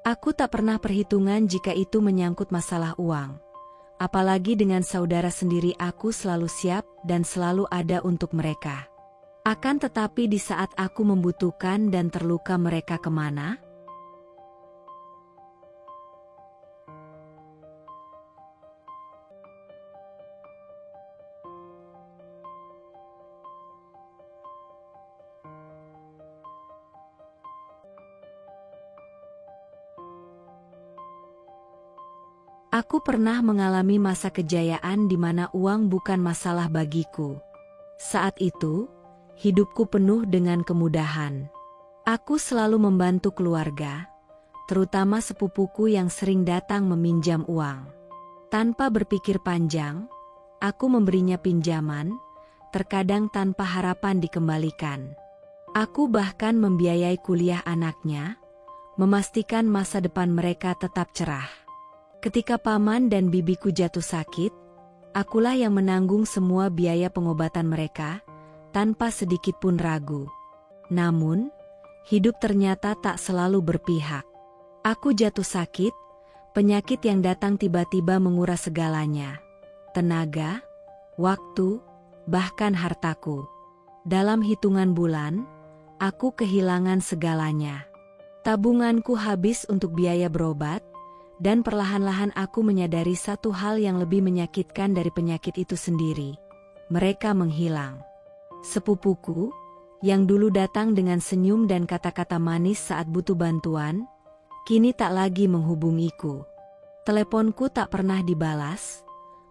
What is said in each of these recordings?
Aku tak pernah perhitungan jika itu menyangkut masalah uang. Apalagi dengan saudara sendiri, aku selalu siap dan selalu ada untuk mereka. Akan tetapi di saat aku membutuhkan dan terluka, mereka kemana? Aku pernah mengalami masa kejayaan di mana uang bukan masalah bagiku. Saat itu, hidupku penuh dengan kemudahan. Aku selalu membantu keluarga, terutama sepupuku yang sering datang meminjam uang. Tanpa berpikir panjang, aku memberinya pinjaman, terkadang tanpa harapan dikembalikan. Aku bahkan membiayai kuliah anaknya, memastikan masa depan mereka tetap cerah. Ketika paman dan bibiku jatuh sakit, akulah yang menanggung semua biaya pengobatan mereka, tanpa sedikit pun ragu. Namun, hidup ternyata tak selalu berpihak. Aku jatuh sakit, penyakit yang datang tiba-tiba menguras segalanya. Tenaga, waktu, bahkan hartaku. Dalam hitungan bulan, aku kehilangan segalanya. Tabunganku habis untuk biaya berobat, dan perlahan-lahan aku menyadari satu hal yang lebih menyakitkan dari penyakit itu sendiri. Mereka menghilang. Sepupuku, yang dulu datang dengan senyum dan kata-kata manis saat butuh bantuan, kini tak lagi menghubungiku. Teleponku tak pernah dibalas,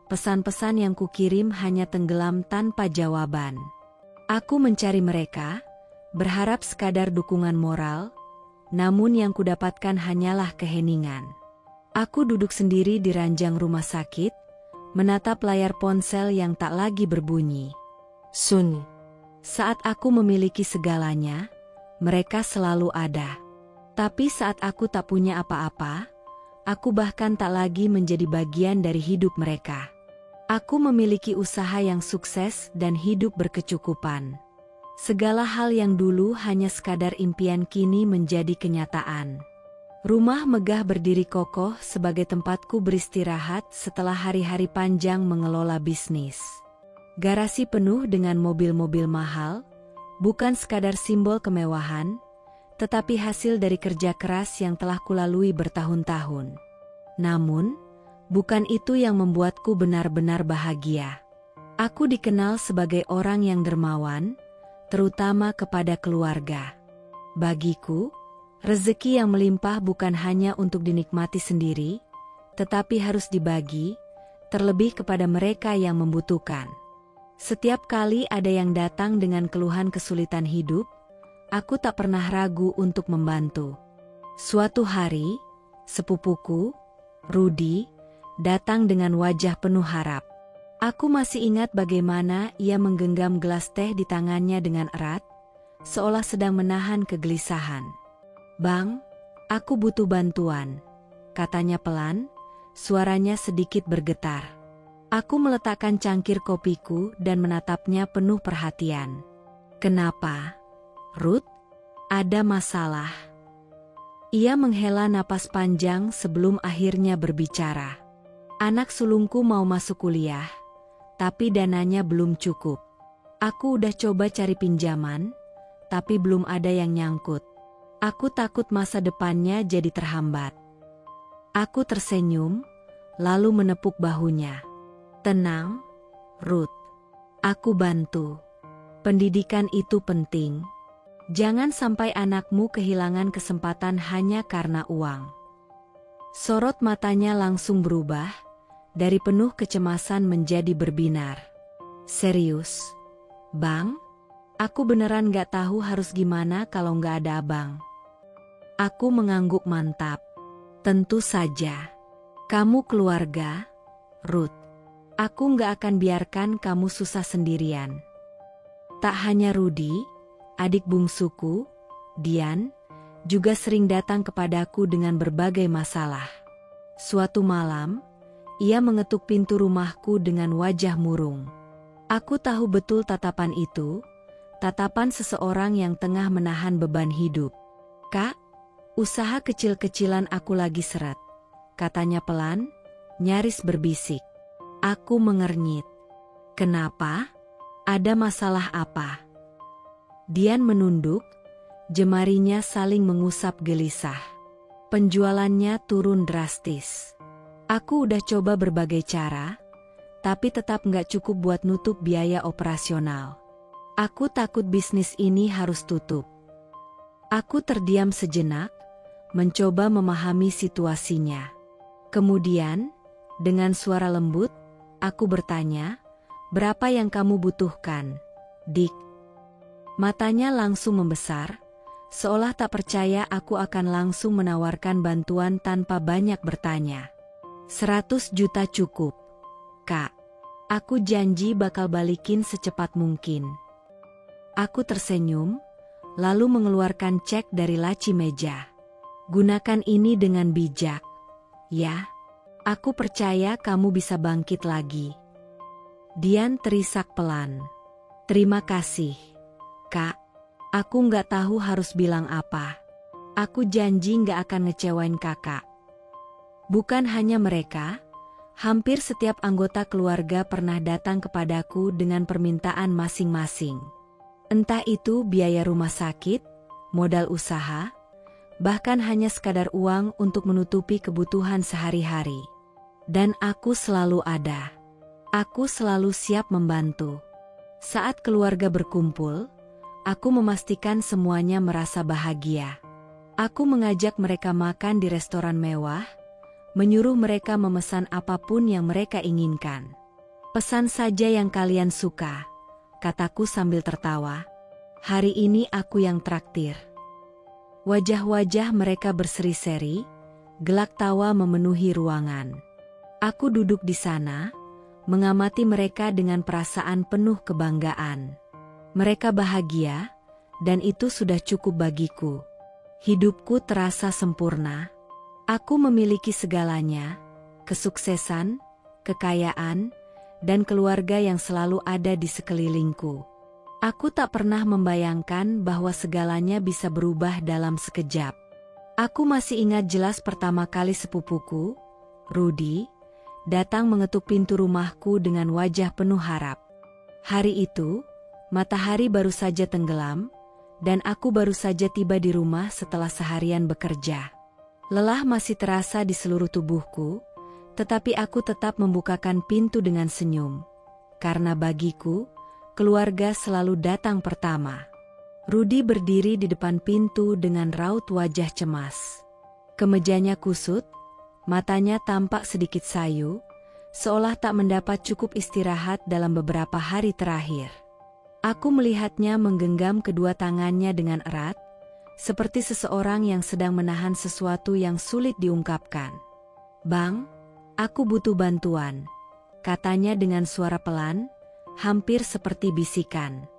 pesan-pesan yang kukirim hanya tenggelam tanpa jawaban. Aku mencari mereka, berharap sekadar dukungan moral, namun yang kudapatkan hanyalah keheningan. Aku duduk sendiri di ranjang rumah sakit, menatap layar ponsel yang tak lagi berbunyi. Sun. Saat aku memiliki segalanya, mereka selalu ada. Tapi saat aku tak punya apa-apa, aku bahkan tak lagi menjadi bagian dari hidup mereka. Aku memiliki usaha yang sukses dan hidup berkecukupan. Segala hal yang dulu hanya sekadar impian kini menjadi kenyataan. Rumah megah berdiri kokoh sebagai tempatku beristirahat setelah hari-hari panjang mengelola bisnis. Garasi penuh dengan mobil-mobil mahal, bukan sekadar simbol kemewahan, tetapi hasil dari kerja keras yang telah kulalui bertahun-tahun. Namun, bukan itu yang membuatku benar-benar bahagia. Aku dikenal sebagai orang yang dermawan, terutama kepada keluarga. Bagiku, rezeki yang melimpah bukan hanya untuk dinikmati sendiri, tetapi harus dibagi, terlebih kepada mereka yang membutuhkan. Setiap kali ada yang datang dengan keluhan kesulitan hidup, aku tak pernah ragu untuk membantu. Suatu hari, sepupuku, Rudi, datang dengan wajah penuh harap. Aku masih ingat bagaimana ia menggenggam gelas teh di tangannya dengan erat, seolah sedang menahan kegelisahan. "Bang, aku butuh bantuan," katanya pelan, suaranya sedikit bergetar. Aku meletakkan cangkir kopiku dan menatapnya penuh perhatian. "Kenapa, Ruth? Ada masalah?" Ia menghela napas panjang sebelum akhirnya berbicara. "Anak sulungku mau masuk kuliah, tapi dananya belum cukup. Aku udah coba cari pinjaman, tapi belum ada yang nyangkut. Aku takut masa depannya jadi terhambat." Aku tersenyum, lalu menepuk bahunya. "Tenang, Ruth. Aku bantu. Pendidikan itu penting. Jangan sampai anakmu kehilangan kesempatan hanya karena uang." Sorot matanya langsung berubah, dari penuh kecemasan menjadi berbinar. "Serius, Bang? Aku beneran gak tahu harus gimana kalau gak ada abang." Aku mengangguk mantap. "Tentu saja. Kamu keluarga, Ruth. Aku gak akan biarkan kamu susah sendirian." Tak hanya Rudi, adik bungsuku, Dian, juga sering datang kepadaku dengan berbagai masalah. Suatu malam, ia mengetuk pintu rumahku dengan wajah murung. Aku tahu betul tatapan itu, tatapan seseorang yang tengah menahan beban hidup. "Kak, Usaha kecil-kecilan aku lagi seret, katanya pelan, nyaris berbisik. Aku mengernyit. Kenapa? Ada masalah apa? Dian menunduk, jemarinya saling mengusap gelisah. Penjualannya turun drastis. Aku udah coba berbagai cara, tapi tetap nggak cukup buat nutup biaya operasional. Aku takut bisnis ini harus tutup. Aku terdiam sejenak, mencoba memahami situasinya. Kemudian, dengan suara lembut, aku bertanya, "Berapa yang kamu butuhkan, Dik?" Matanya langsung membesar, seolah tak percaya aku akan langsung menawarkan bantuan tanpa banyak bertanya. 100 juta cukup, Kak. Aku janji bakal balikin secepat mungkin. Aku tersenyum, lalu mengeluarkan cek dari laci meja. Gunakan ini dengan bijak, ya. Aku percaya kamu bisa bangkit lagi. Dian terisak pelan. Terima kasih, Kak. Aku nggak tahu harus bilang apa. Aku janji nggak akan ngecewain kakak. Bukan hanya mereka, hampir setiap anggota keluarga pernah datang kepadaku dengan permintaan masing-masing. Entah itu biaya rumah sakit, modal usaha, bahkan hanya sekadar uang untuk menutupi kebutuhan sehari-hari. Dan aku selalu ada. Aku selalu siap membantu. Saat keluarga berkumpul, aku memastikan semuanya merasa bahagia. Aku mengajak mereka makan di restoran mewah, menyuruh mereka memesan apapun yang mereka inginkan. Pesan saja yang kalian suka, kataku sambil tertawa. Hari ini aku yang traktir. Wajah-wajah mereka berseri-seri, gelak tawa memenuhi ruangan. Aku duduk di sana, mengamati mereka dengan perasaan penuh kebanggaan. Mereka bahagia, dan itu sudah cukup bagiku. Hidupku terasa sempurna. Aku memiliki segalanya, kesuksesan, kekayaan, dan keluarga yang selalu ada di sekelilingku. Aku tak pernah membayangkan bahwa segalanya bisa berubah dalam sekejap. Aku masih ingat jelas pertama kali sepupuku, Rudi, datang mengetuk pintu rumahku dengan wajah penuh harap. Hari itu, matahari baru saja tenggelam, dan aku baru saja tiba di rumah setelah seharian bekerja. Lelah masih terasa di seluruh tubuhku, tetapi aku tetap membukakan pintu dengan senyum. Karena bagiku, keluarga selalu datang pertama. Rudi berdiri di depan pintu dengan raut wajah cemas. Kemejanya kusut, matanya tampak sedikit sayu, seolah tak mendapat cukup istirahat dalam beberapa hari terakhir. Aku melihatnya menggenggam kedua tangannya dengan erat, seperti seseorang yang sedang menahan sesuatu yang sulit diungkapkan. "Bang, aku butuh bantuan," katanya dengan suara pelan, hampir seperti bisikan.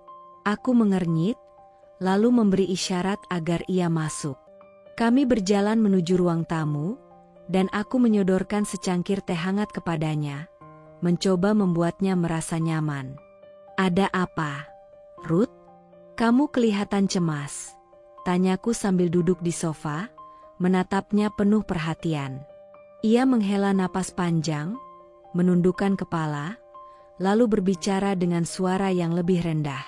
Aku mengernyit, lalu memberi isyarat agar ia masuk. Kami berjalan menuju ruang tamu, dan aku menyodorkan secangkir teh hangat kepadanya, mencoba membuatnya merasa nyaman. "Ada apa, Ruth? Kamu kelihatan cemas," tanyaku sambil duduk di sofa, menatapnya penuh perhatian. Ia menghela napas panjang, menundukkan kepala, lalu berbicara dengan suara yang lebih rendah.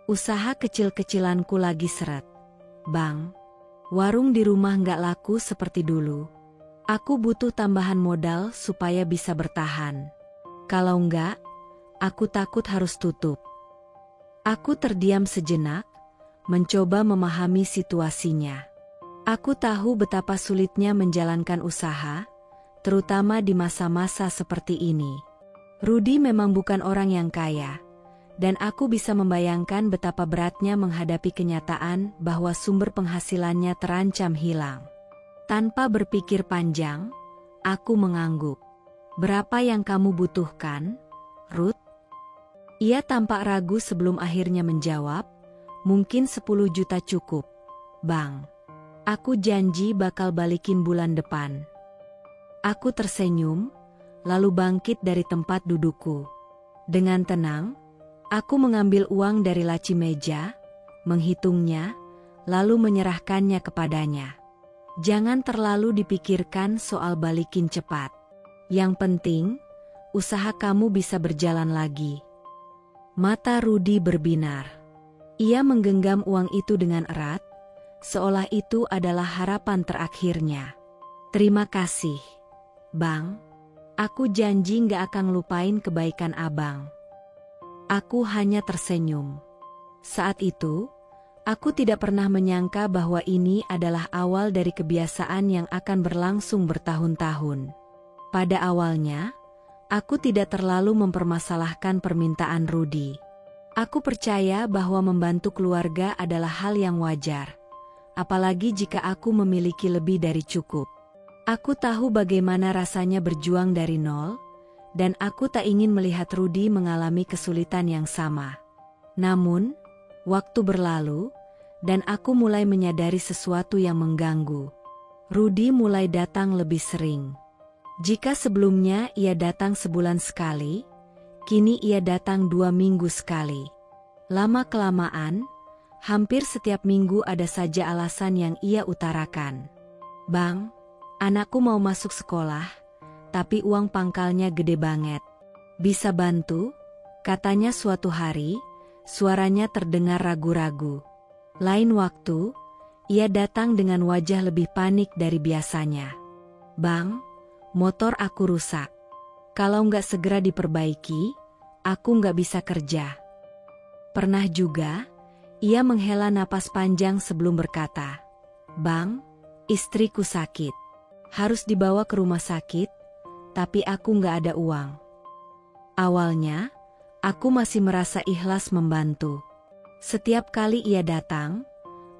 "Usaha kecil-kecilanku lagi seret, Bang. Warung di rumah nggak laku seperti dulu. Aku butuh tambahan modal supaya bisa bertahan. Kalau nggak, aku takut harus tutup." Aku terdiam sejenak, mencoba memahami situasinya. Aku tahu betapa sulitnya menjalankan usaha, terutama di masa-masa seperti ini. Rudi memang bukan orang yang kaya, dan aku bisa membayangkan betapa beratnya menghadapi kenyataan bahwa sumber penghasilannya terancam hilang. Tanpa berpikir panjang, aku mengangguk. "Berapa yang kamu butuhkan, Ruth?" Ia tampak ragu sebelum akhirnya menjawab, "Mungkin 10 juta cukup, Bang. Aku janji bakal balikin bulan depan." Aku tersenyum, lalu bangkit dari tempat dudukku. Dengan tenang, aku mengambil uang dari laci meja, menghitungnya, lalu menyerahkannya kepadanya. Jangan terlalu dipikirkan soal balikin cepat. Yang penting, usaha kamu bisa berjalan lagi. Mata Rudi berbinar. Ia menggenggam uang itu dengan erat, seolah itu adalah harapan terakhirnya. Terima kasih, Bang. Aku janji gak akan lupain kebaikan Abang. Aku hanya tersenyum. Saat itu, aku tidak pernah menyangka bahwa ini adalah awal dari kebiasaan yang akan berlangsung bertahun-tahun. Pada awalnya, aku tidak terlalu mempermasalahkan permintaan Rudi. Aku percaya bahwa membantu keluarga adalah hal yang wajar, apalagi jika aku memiliki lebih dari cukup. Aku tahu bagaimana rasanya berjuang dari nol, dan aku tak ingin melihat Rudi mengalami kesulitan yang sama. Namun, waktu berlalu, dan aku mulai menyadari sesuatu yang mengganggu. Rudi mulai datang lebih sering. Jika sebelumnya ia datang sebulan sekali, kini ia datang 2 minggu sekali. Lama-kelamaan, hampir setiap minggu ada saja alasan yang ia utarakan. Bang, anakku mau masuk sekolah, tapi uang pangkalnya gede banget. Bisa bantu? Katanya suatu hari, suaranya terdengar ragu-ragu. Lain waktu, ia datang dengan wajah lebih panik dari biasanya. Bang, motor aku rusak. Kalau nggak segera diperbaiki, aku nggak bisa kerja. Pernah juga, ia menghela napas panjang sebelum berkata, Bang, istriku sakit. Harus dibawa ke rumah sakit, tapi aku nggak ada uang. Awalnya, aku masih merasa ikhlas membantu. Setiap kali ia datang,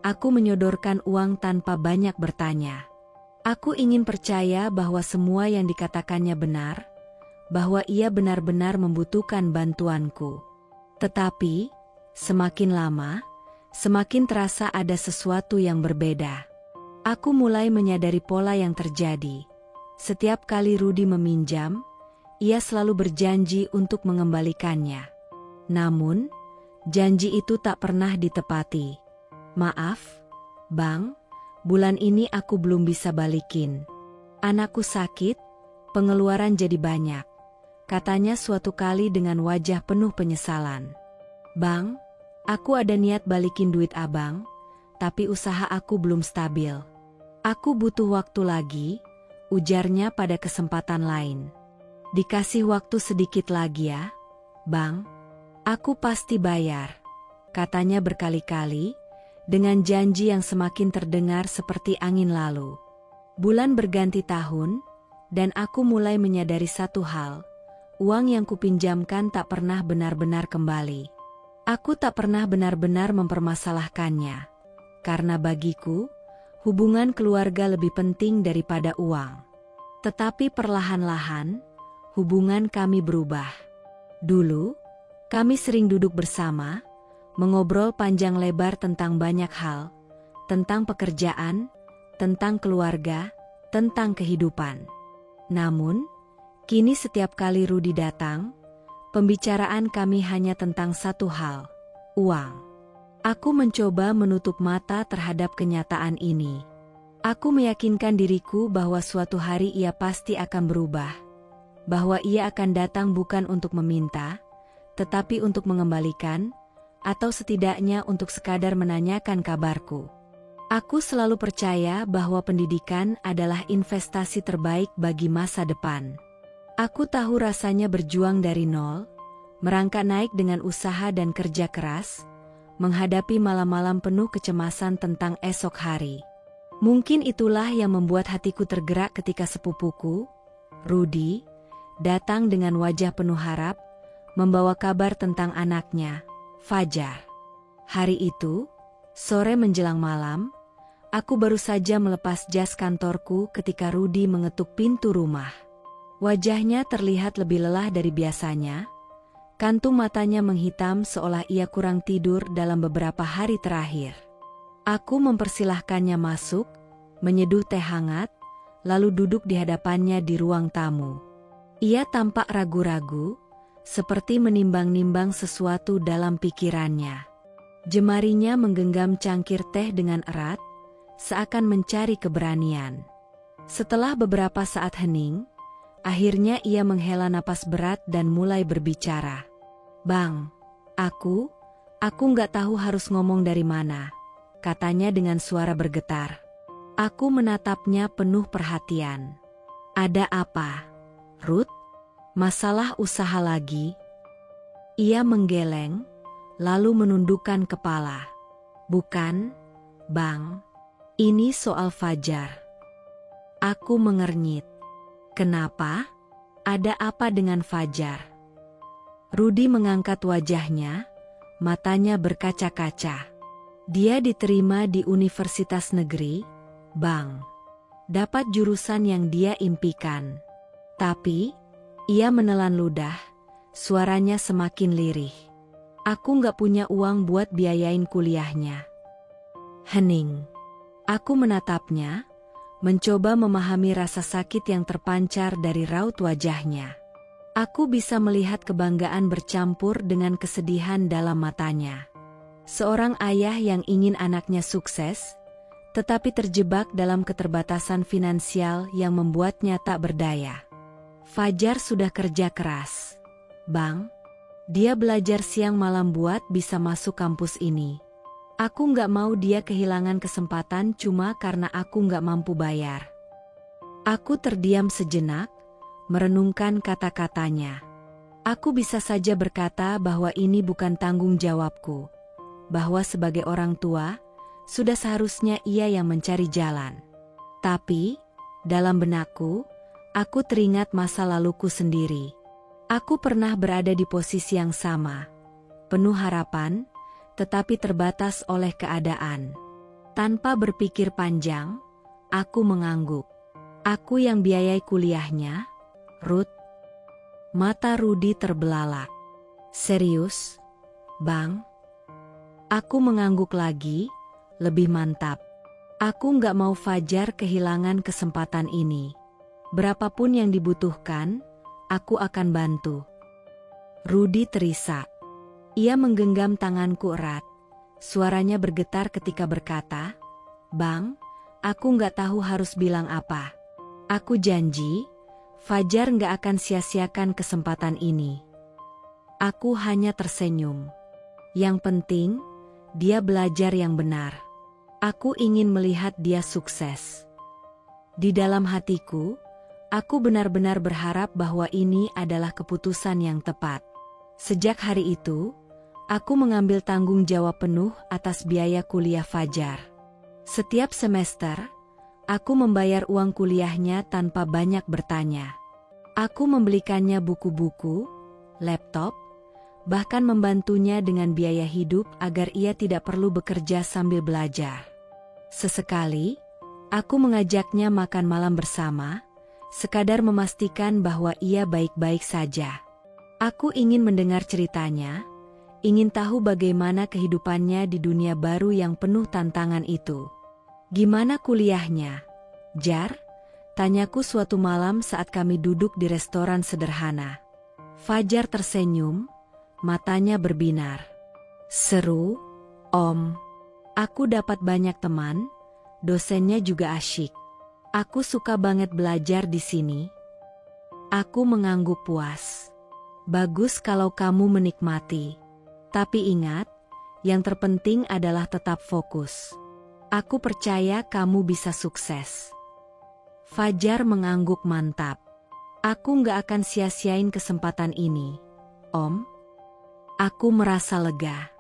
aku menyodorkan uang tanpa banyak bertanya. Aku ingin percaya bahwa semua yang dikatakannya benar, bahwa ia benar-benar membutuhkan bantuanku. Tetapi, semakin lama, semakin terasa ada sesuatu yang berbeda. Aku mulai menyadari pola yang terjadi. Setiap kali Rudi meminjam, ia selalu berjanji untuk mengembalikannya. Namun, janji itu tak pernah ditepati. Maaf, Bang, bulan ini aku belum bisa balikin. Anakku sakit, pengeluaran jadi banyak. Katanya suatu kali dengan wajah penuh penyesalan. Bang, aku ada niat balikin duit Abang, tapi usaha aku belum stabil. Aku butuh waktu lagi, ujarnya pada kesempatan lain. Dikasih waktu sedikit lagi ya, Bang. Aku pasti bayar, katanya berkali-kali, dengan janji yang semakin terdengar seperti angin lalu. Bulan berganti tahun, dan aku mulai menyadari satu hal, uang yang kupinjamkan tak pernah benar-benar kembali. Aku tak pernah benar-benar mempermasalahkannya, karena bagiku, hubungan keluarga lebih penting daripada uang. Tetapi perlahan-lahan, hubungan kami berubah. Dulu, kami sering duduk bersama, mengobrol panjang lebar tentang banyak hal, tentang pekerjaan, tentang keluarga, tentang kehidupan. Namun, kini setiap kali Rudi datang, pembicaraan kami hanya tentang satu hal, uang. Aku mencoba menutup mata terhadap kenyataan ini. Aku meyakinkan diriku bahwa suatu hari ia pasti akan berubah, bahwa ia akan datang bukan untuk meminta, tetapi untuk mengembalikan, atau setidaknya untuk sekadar menanyakan kabarku. Aku selalu percaya bahwa pendidikan adalah investasi terbaik bagi masa depan. Aku tahu rasanya berjuang dari nol, merangkak naik dengan usaha dan kerja keras, menghadapi malam-malam penuh kecemasan tentang esok hari. Mungkin itulah yang membuat hatiku tergerak ketika sepupuku, Rudi, datang dengan wajah penuh harap, membawa kabar tentang anaknya, Fajar. Hari itu, sore menjelang malam, aku baru saja melepas jas kantorku ketika Rudi mengetuk pintu rumah. Wajahnya terlihat lebih lelah dari biasanya, kantung matanya menghitam seolah ia kurang tidur dalam beberapa hari terakhir. Aku mempersilahkannya masuk, menyeduh teh hangat, lalu duduk di hadapannya di ruang tamu. Ia tampak ragu-ragu, seperti menimbang-nimbang sesuatu dalam pikirannya. Jemarinya menggenggam cangkir teh dengan erat, seakan mencari keberanian. Setelah beberapa saat hening, akhirnya ia menghela napas berat dan mulai berbicara. "Bang, aku nggak tahu harus ngomong dari mana," katanya dengan suara bergetar. Aku menatapnya penuh perhatian. "Ada apa, Ruth? Masalah usaha lagi?" Ia menggeleng, lalu menundukkan kepala. "Bukan, Bang. Ini soal Fajar." Aku mengernyit. "Kenapa? Ada apa dengan Fajar?" Rudi mengangkat wajahnya, matanya berkaca-kaca. "Dia diterima di universitas negeri, Bang. Dapat jurusan yang dia impikan. Tapi," ia menelan ludah, suaranya semakin lirih. "Aku nggak punya uang buat biayain kuliahnya." Hening. Aku menatapnya, mencoba memahami rasa sakit yang terpancar dari raut wajahnya. Aku bisa melihat kebanggaan bercampur dengan kesedihan dalam matanya. Seorang ayah yang ingin anaknya sukses, tetapi terjebak dalam keterbatasan finansial yang membuatnya tak berdaya. Fajar sudah kerja keras, Bang. Dia belajar siang malam buat bisa masuk kampus ini. Aku nggak mau dia kehilangan kesempatan cuma karena aku nggak mampu bayar." Aku terdiam sejenak, merenungkan kata-katanya. Aku bisa saja berkata bahwa ini bukan tanggung jawabku, bahwa sebagai orang tua, sudah seharusnya ia yang mencari jalan. Tapi, dalam benakku, aku teringat masa laluku sendiri. Aku pernah berada di posisi yang sama, penuh harapan, tetapi terbatas oleh keadaan. Tanpa berpikir panjang, aku mengangguk. "Aku yang biayai kuliahnya, Ruth." Mata Rudi terbelalak. "Serius, Bang?" Aku mengangguk lagi, lebih mantap. "Aku nggak mau Fajar kehilangan kesempatan ini. Berapapun yang dibutuhkan, aku akan bantu." Rudi terisak. Ia menggenggam tanganku erat. Suaranya bergetar ketika berkata, "Bang, aku nggak tahu harus bilang apa. Aku janji, Fajar nggak akan sia-siakan kesempatan ini." Aku hanya tersenyum. Yang penting, dia belajar yang benar. Aku ingin melihat dia sukses. Di dalam hatiku, aku benar-benar berharap bahwa ini adalah keputusan yang tepat. Sejak hari itu, aku mengambil tanggung jawab penuh atas biaya kuliah Fajar. Setiap semester, aku membayar uang kuliahnya tanpa banyak bertanya. Aku membelikannya buku-buku, laptop, bahkan membantunya dengan biaya hidup agar ia tidak perlu bekerja sambil belajar. Sesekali, aku mengajaknya makan malam bersama, sekadar memastikan bahwa ia baik-baik saja. Aku ingin mendengar ceritanya, ingin tahu bagaimana kehidupannya di dunia baru yang penuh tantangan itu. "Gimana kuliahnya, Jar?" tanyaku suatu malam saat kami duduk di restoran sederhana. Fajar tersenyum, matanya berbinar. "Seru, Om. Aku dapat banyak teman, dosennya juga asyik. Aku suka banget belajar di sini." Aku mengangguk puas. "Bagus kalau kamu menikmati. Tapi ingat, yang terpenting adalah tetap fokus. Aku percaya kamu bisa sukses." Fajar mengangguk mantap. "Aku nggak akan sia-siain kesempatan ini, Om." Aku merasa lega.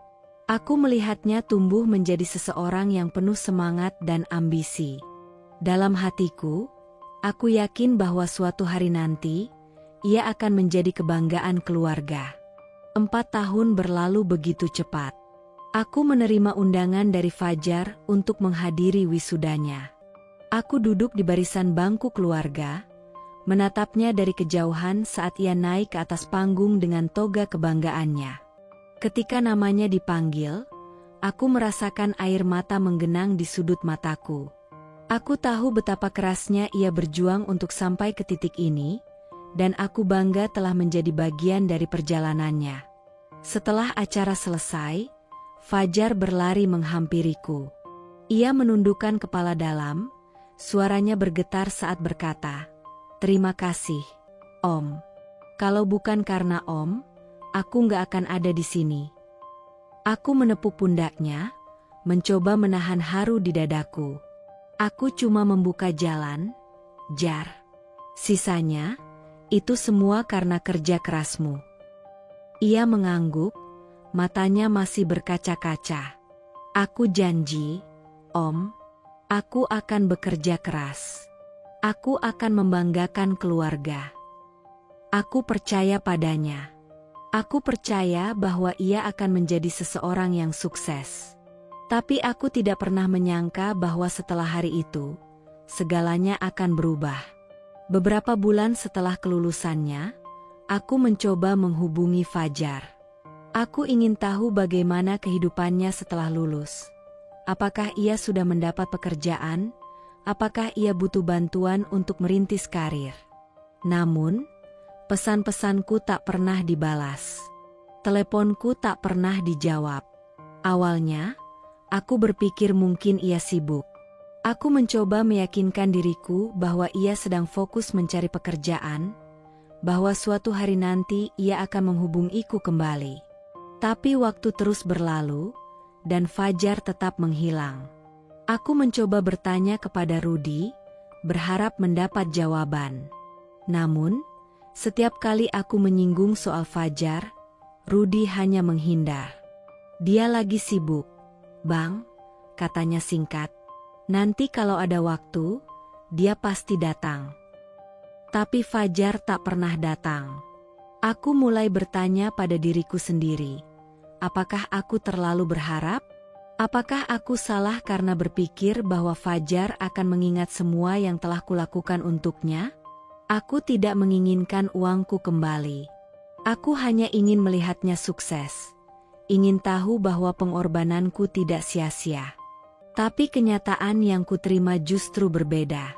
Aku melihatnya tumbuh menjadi seseorang yang penuh semangat dan ambisi. Dalam hatiku, aku yakin bahwa suatu hari nanti, ia akan menjadi kebanggaan keluarga. 4 tahun berlalu begitu cepat. Aku menerima undangan dari Fajar untuk menghadiri wisudanya. Aku duduk di barisan bangku keluarga, menatapnya dari kejauhan saat ia naik ke atas panggung dengan toga kebanggaannya. Ketika namanya dipanggil, aku merasakan air mata menggenang di sudut mataku. Aku tahu betapa kerasnya ia berjuang untuk sampai ke titik ini, dan aku bangga telah menjadi bagian dari perjalanannya. Setelah acara selesai, Fajar berlari menghampiriku. Ia menundukkan kepala dalam, suaranya bergetar saat berkata, "Terima kasih, Om. Kalau bukan karena Om, aku nggak akan ada di sini." Aku menepuk pundaknya, mencoba menahan haru di dadaku. Aku cuma membuka jalan, Jar. Sisanya, itu semua karena kerja kerasmu. Ia mengangguk, matanya masih berkaca-kaca. Aku janji, Om, aku akan bekerja keras. Aku akan membanggakan keluarga. Aku percaya padanya. Aku percaya bahwa ia akan menjadi seseorang yang sukses. Tapi aku tidak pernah menyangka bahwa setelah hari itu, segalanya akan berubah. Beberapa bulan setelah kelulusannya, aku mencoba menghubungi Fajar. Aku ingin tahu bagaimana kehidupannya setelah lulus. Apakah ia sudah mendapat pekerjaan? Apakah ia butuh bantuan untuk merintis karir? Namun, pesan-pesanku tak pernah dibalas. Teleponku tak pernah dijawab. Awalnya, aku berpikir mungkin ia sibuk. Aku mencoba meyakinkan diriku bahwa ia sedang fokus mencari pekerjaan, bahwa suatu hari nanti ia akan menghubungiku kembali. Tapi waktu terus berlalu, dan Fajar tetap menghilang. Aku mencoba bertanya kepada Rudi, berharap mendapat jawaban. Namun, setiap kali aku menyinggung soal Fajar, Rudi hanya menghindar. "Dia lagi sibuk, Bang," katanya singkat. "Nanti kalau ada waktu, dia pasti datang." Tapi Fajar tak pernah datang. Aku mulai bertanya pada diriku sendiri, apakah aku terlalu berharap? Apakah aku salah karena berpikir bahwa Fajar akan mengingat semua yang telah kulakukan untuknya? Aku tidak menginginkan uangku kembali. Aku hanya ingin melihatnya sukses. Ingin tahu bahwa pengorbananku tidak sia-sia. Tapi kenyataan yang kuterima justru berbeda.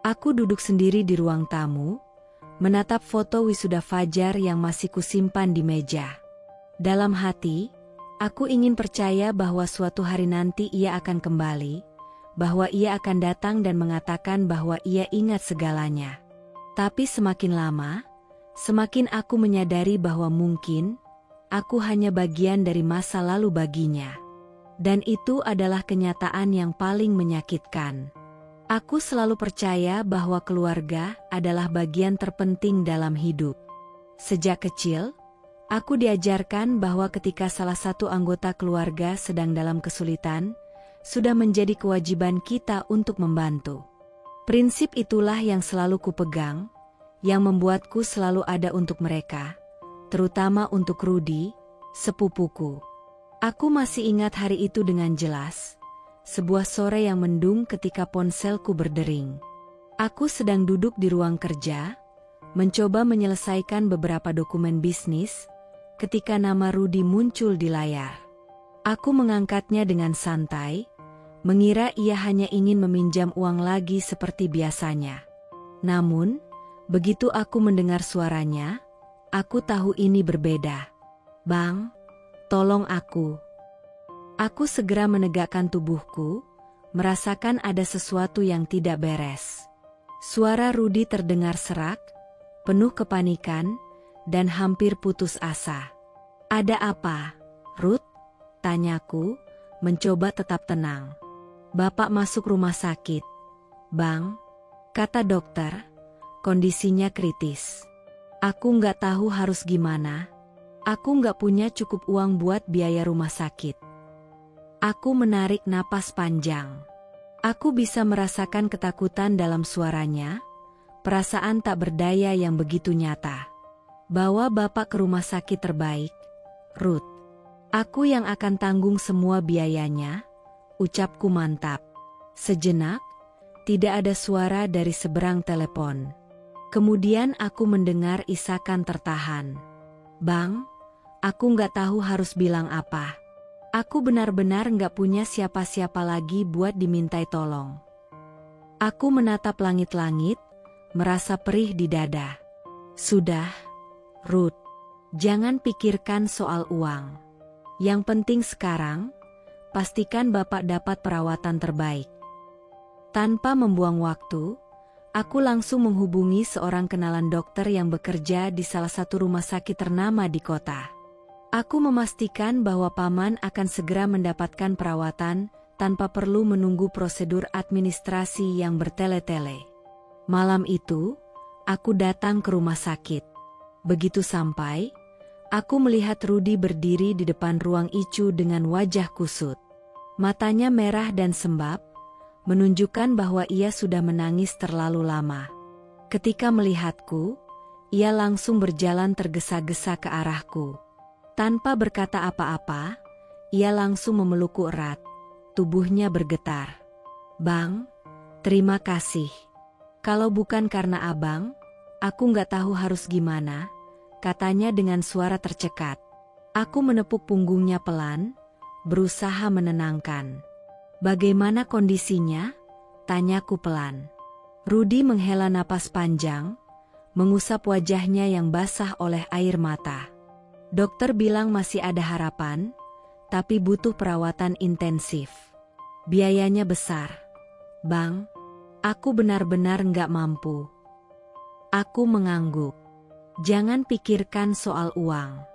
Aku duduk sendiri di ruang tamu, menatap foto wisuda Fajar yang masih kusimpan di meja. Dalam hati, aku ingin percaya bahwa suatu hari nanti ia akan kembali, bahwa ia akan datang dan mengatakan bahwa ia ingat segalanya. Tapi semakin lama, semakin aku menyadari bahwa mungkin aku hanya bagian dari masa lalu baginya. Dan itu adalah kenyataan yang paling menyakitkan. Aku selalu percaya bahwa keluarga adalah bagian terpenting dalam hidup. Sejak kecil, aku diajarkan bahwa ketika salah satu anggota keluarga sedang dalam kesulitan, sudah menjadi kewajiban kita untuk membantu. Prinsip itulah yang selalu kupegang, yang membuatku selalu ada untuk mereka, terutama untuk Rudi, sepupuku. Aku masih ingat hari itu dengan jelas. Sebuah sore yang mendung ketika ponselku berdering. Aku sedang duduk di ruang kerja, mencoba menyelesaikan beberapa dokumen bisnis, ketika nama Rudi muncul di layar. Aku mengangkatnya dengan santai, mengira ia hanya ingin meminjam uang lagi seperti biasanya. Namun, begitu aku mendengar suaranya, aku tahu ini berbeda. "Bang, tolong aku." Aku segera menegakkan tubuhku, merasakan ada sesuatu yang tidak beres. Suara Rudi terdengar serak, penuh kepanikan, dan hampir putus asa. "Ada apa, Ruth?" tanyaku, mencoba tetap tenang. "Bapak masuk rumah sakit, Bang," kata dokter, "kondisinya kritis." Aku nggak tahu harus gimana. Aku nggak punya cukup uang buat biaya rumah sakit. Aku menarik napas panjang. Aku bisa merasakan ketakutan dalam suaranya, perasaan tak berdaya yang begitu nyata. "Bawa bapak ke rumah sakit terbaik, Ruth. Aku yang akan tanggung semua biayanya," ucapku mantap. Sejenak, tidak ada suara dari seberang telepon. Kemudian aku mendengar isakan tertahan. "Bang, aku nggak tahu harus bilang apa. Aku benar-benar nggak punya siapa-siapa lagi buat dimintai tolong." Aku menatap langit-langit, merasa perih di dada. "Sudah, Ruth, jangan pikirkan soal uang. Yang penting sekarang, pastikan Bapak dapat perawatan terbaik." Tanpa membuang waktu, aku langsung menghubungi seorang kenalan dokter yang bekerja di salah satu rumah sakit ternama di kota. Aku memastikan bahwa paman akan segera mendapatkan perawatan tanpa perlu menunggu prosedur administrasi yang bertele-tele. Malam itu, aku datang ke rumah sakit. Begitu sampai, aku melihat Rudi berdiri di depan ruang ICU dengan wajah kusut. Matanya merah dan sembab, menunjukkan bahwa ia sudah menangis terlalu lama. Ketika melihatku, ia langsung berjalan tergesa-gesa ke arahku. Tanpa berkata apa-apa, ia langsung memelukku erat. Tubuhnya bergetar. "Bang, terima kasih. Kalau bukan karena abang, aku nggak tahu harus gimana," katanya dengan suara tercekat. Aku menepuk punggungnya pelan, berusaha menenangkan. "Bagaimana kondisinya?" tanyaku pelan. Rudi menghela napas panjang, mengusap wajahnya yang basah oleh air mata. "Dokter bilang masih ada harapan, tapi butuh perawatan intensif. Biayanya besar. Bang, aku benar-benar nggak mampu." Aku mengangguk. "Jangan pikirkan soal uang.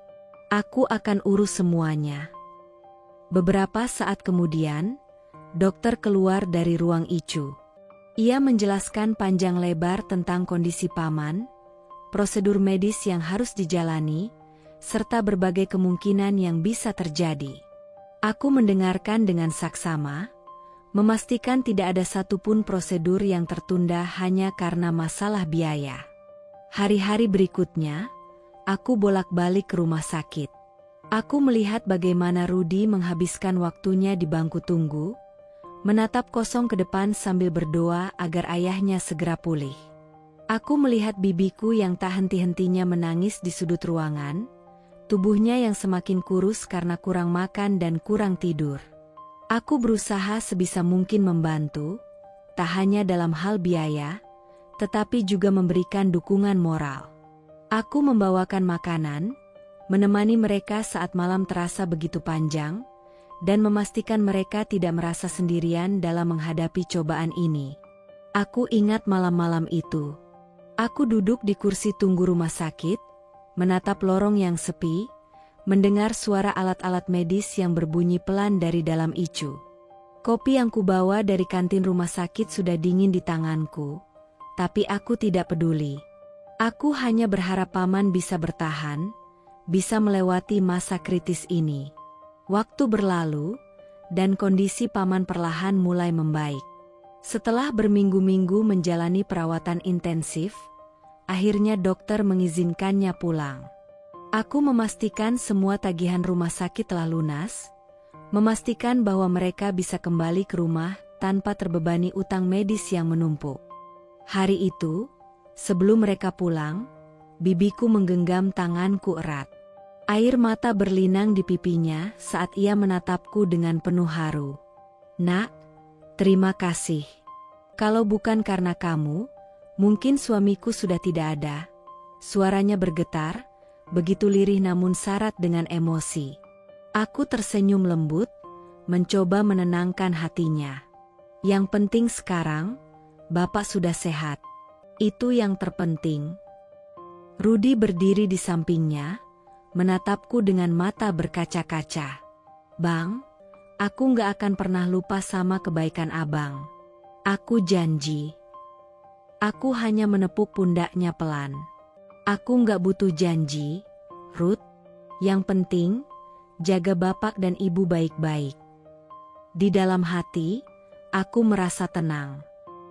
Aku akan urus semuanya." Beberapa saat kemudian, dokter keluar dari ruang ICU. Ia menjelaskan panjang lebar tentang kondisi paman, prosedur medis yang harus dijalani, serta berbagai kemungkinan yang bisa terjadi. Aku mendengarkan dengan saksama, memastikan tidak ada satupun prosedur yang tertunda hanya karena masalah biaya. Hari-hari berikutnya, aku bolak-balik ke rumah sakit. Aku melihat bagaimana Rudi menghabiskan waktunya di bangku tunggu, menatap kosong ke depan sambil berdoa agar ayahnya segera pulih. Aku melihat bibiku yang tak henti-hentinya menangis di sudut ruangan, tubuhnya yang semakin kurus karena kurang makan dan kurang tidur. Aku berusaha sebisa mungkin membantu, tak hanya dalam hal biaya, tetapi juga memberikan dukungan moral. Aku membawakan makanan, menemani mereka saat malam terasa begitu panjang, dan memastikan mereka tidak merasa sendirian dalam menghadapi cobaan ini. Aku ingat malam-malam itu. Aku duduk di kursi tunggu rumah sakit, menatap lorong yang sepi, mendengar suara alat-alat medis yang berbunyi pelan dari dalam ICU. Kopi yang kubawa dari kantin rumah sakit sudah dingin di tanganku, tapi aku tidak peduli. Aku hanya berharap paman bisa bertahan, bisa melewati masa kritis ini. Waktu berlalu, dan kondisi paman perlahan mulai membaik. Setelah berminggu-minggu menjalani perawatan intensif, akhirnya dokter mengizinkannya pulang. Aku memastikan semua tagihan rumah sakit telah lunas, memastikan bahwa mereka bisa kembali ke rumah tanpa terbebani utang medis yang menumpuk. Hari itu, sebelum mereka pulang, bibiku menggenggam tanganku erat. Air mata berlinang di pipinya saat ia menatapku dengan penuh haru. "Nak, terima kasih. Kalau bukan karena kamu, mungkin suamiku sudah tidak ada." Suaranya bergetar, begitu lirih namun syarat dengan emosi. Aku tersenyum lembut, mencoba menenangkan hatinya. "Yang penting sekarang, Bapak sudah sehat. Itu yang terpenting." Rudi berdiri di sampingnya, menatapku dengan mata berkaca-kaca. "Bang, aku nggak akan pernah lupa sama kebaikan abang. Aku janji." Aku hanya menepuk pundaknya pelan. "Aku nggak butuh janji, Ruth. Yang penting, jaga bapak dan ibu baik-baik." Di dalam hati, aku merasa tenang.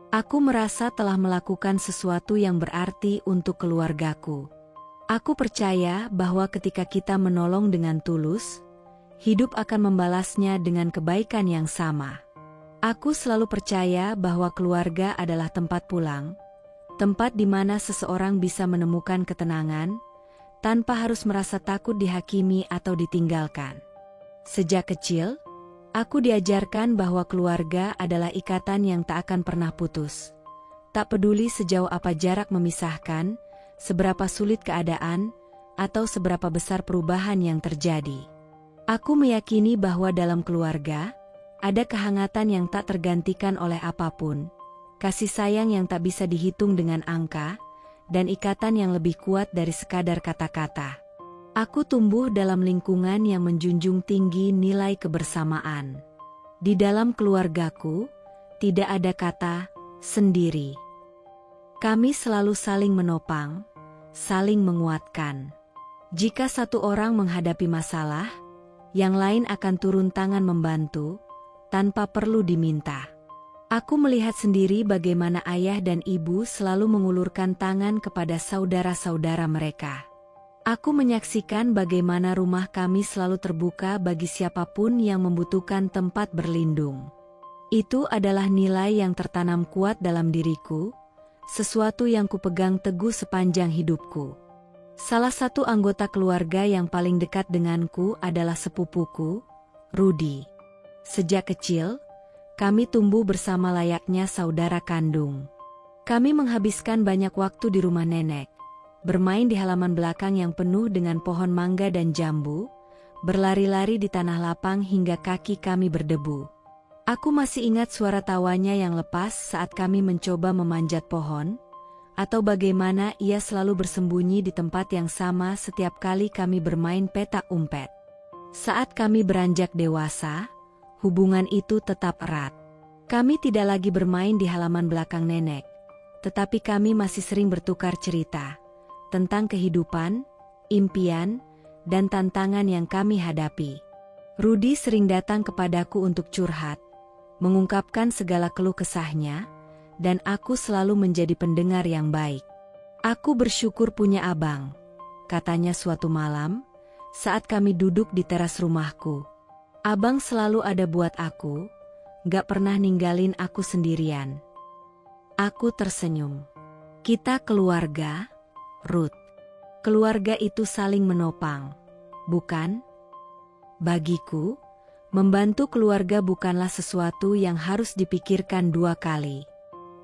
Aku merasa telah melakukan sesuatu yang berarti untuk keluargaku. Aku percaya bahwa ketika kita menolong dengan tulus, hidup akan membalasnya dengan kebaikan yang sama. Aku selalu percaya bahwa keluarga adalah tempat pulang, tempat di mana seseorang bisa menemukan ketenangan, tanpa harus merasa takut dihakimi atau ditinggalkan. Sejak kecil, aku diajarkan bahwa keluarga adalah ikatan yang tak akan pernah putus. Tak peduli sejauh apa jarak memisahkan, seberapa sulit keadaan, atau seberapa besar perubahan yang terjadi. Aku meyakini bahwa dalam keluarga, ada kehangatan yang tak tergantikan oleh apapun, kasih sayang yang tak bisa dihitung dengan angka, dan ikatan yang lebih kuat dari sekadar kata-kata. Aku tumbuh dalam lingkungan yang menjunjung tinggi nilai kebersamaan. Di dalam keluargaku, tidak ada kata sendiri. Kami selalu saling menopang, saling menguatkan. Jika satu orang menghadapi masalah, yang lain akan turun tangan membantu, tanpa perlu diminta. Aku melihat sendiri bagaimana ayah dan ibu selalu mengulurkan tangan kepada saudara-saudara mereka. Aku menyaksikan bagaimana rumah kami selalu terbuka bagi siapapun yang membutuhkan tempat berlindung. Itu adalah nilai yang tertanam kuat dalam diriku, sesuatu yang kupegang teguh sepanjang hidupku. Salah satu anggota keluarga yang paling dekat denganku adalah sepupuku, Rudy. Sejak kecil, kami tumbuh bersama layaknya saudara kandung. Kami menghabiskan banyak waktu di rumah nenek, bermain di halaman belakang yang penuh dengan pohon mangga dan jambu, berlari-lari di tanah lapang hingga kaki kami berdebu. Aku masih ingat suara tawanya yang lepas saat kami mencoba memanjat pohon, atau bagaimana ia selalu bersembunyi di tempat yang sama setiap kali kami bermain petak umpet. Saat kami beranjak dewasa, hubungan itu tetap erat. Kami tidak lagi bermain di halaman belakang nenek, tetapi kami masih sering bertukar cerita tentang kehidupan, impian, dan tantangan yang kami hadapi. Rudy sering datang kepadaku untuk curhat, mengungkapkan segala keluh kesahnya, dan aku selalu menjadi pendengar yang baik. Aku bersyukur punya abang, katanya suatu malam, saat kami duduk di teras rumahku. Abang selalu ada buat aku, gak pernah ninggalin aku sendirian. Aku tersenyum. Kita keluarga, Ruth. Keluarga itu saling menopang, bukan? Bagiku, membantu keluarga bukanlah sesuatu yang harus dipikirkan dua kali.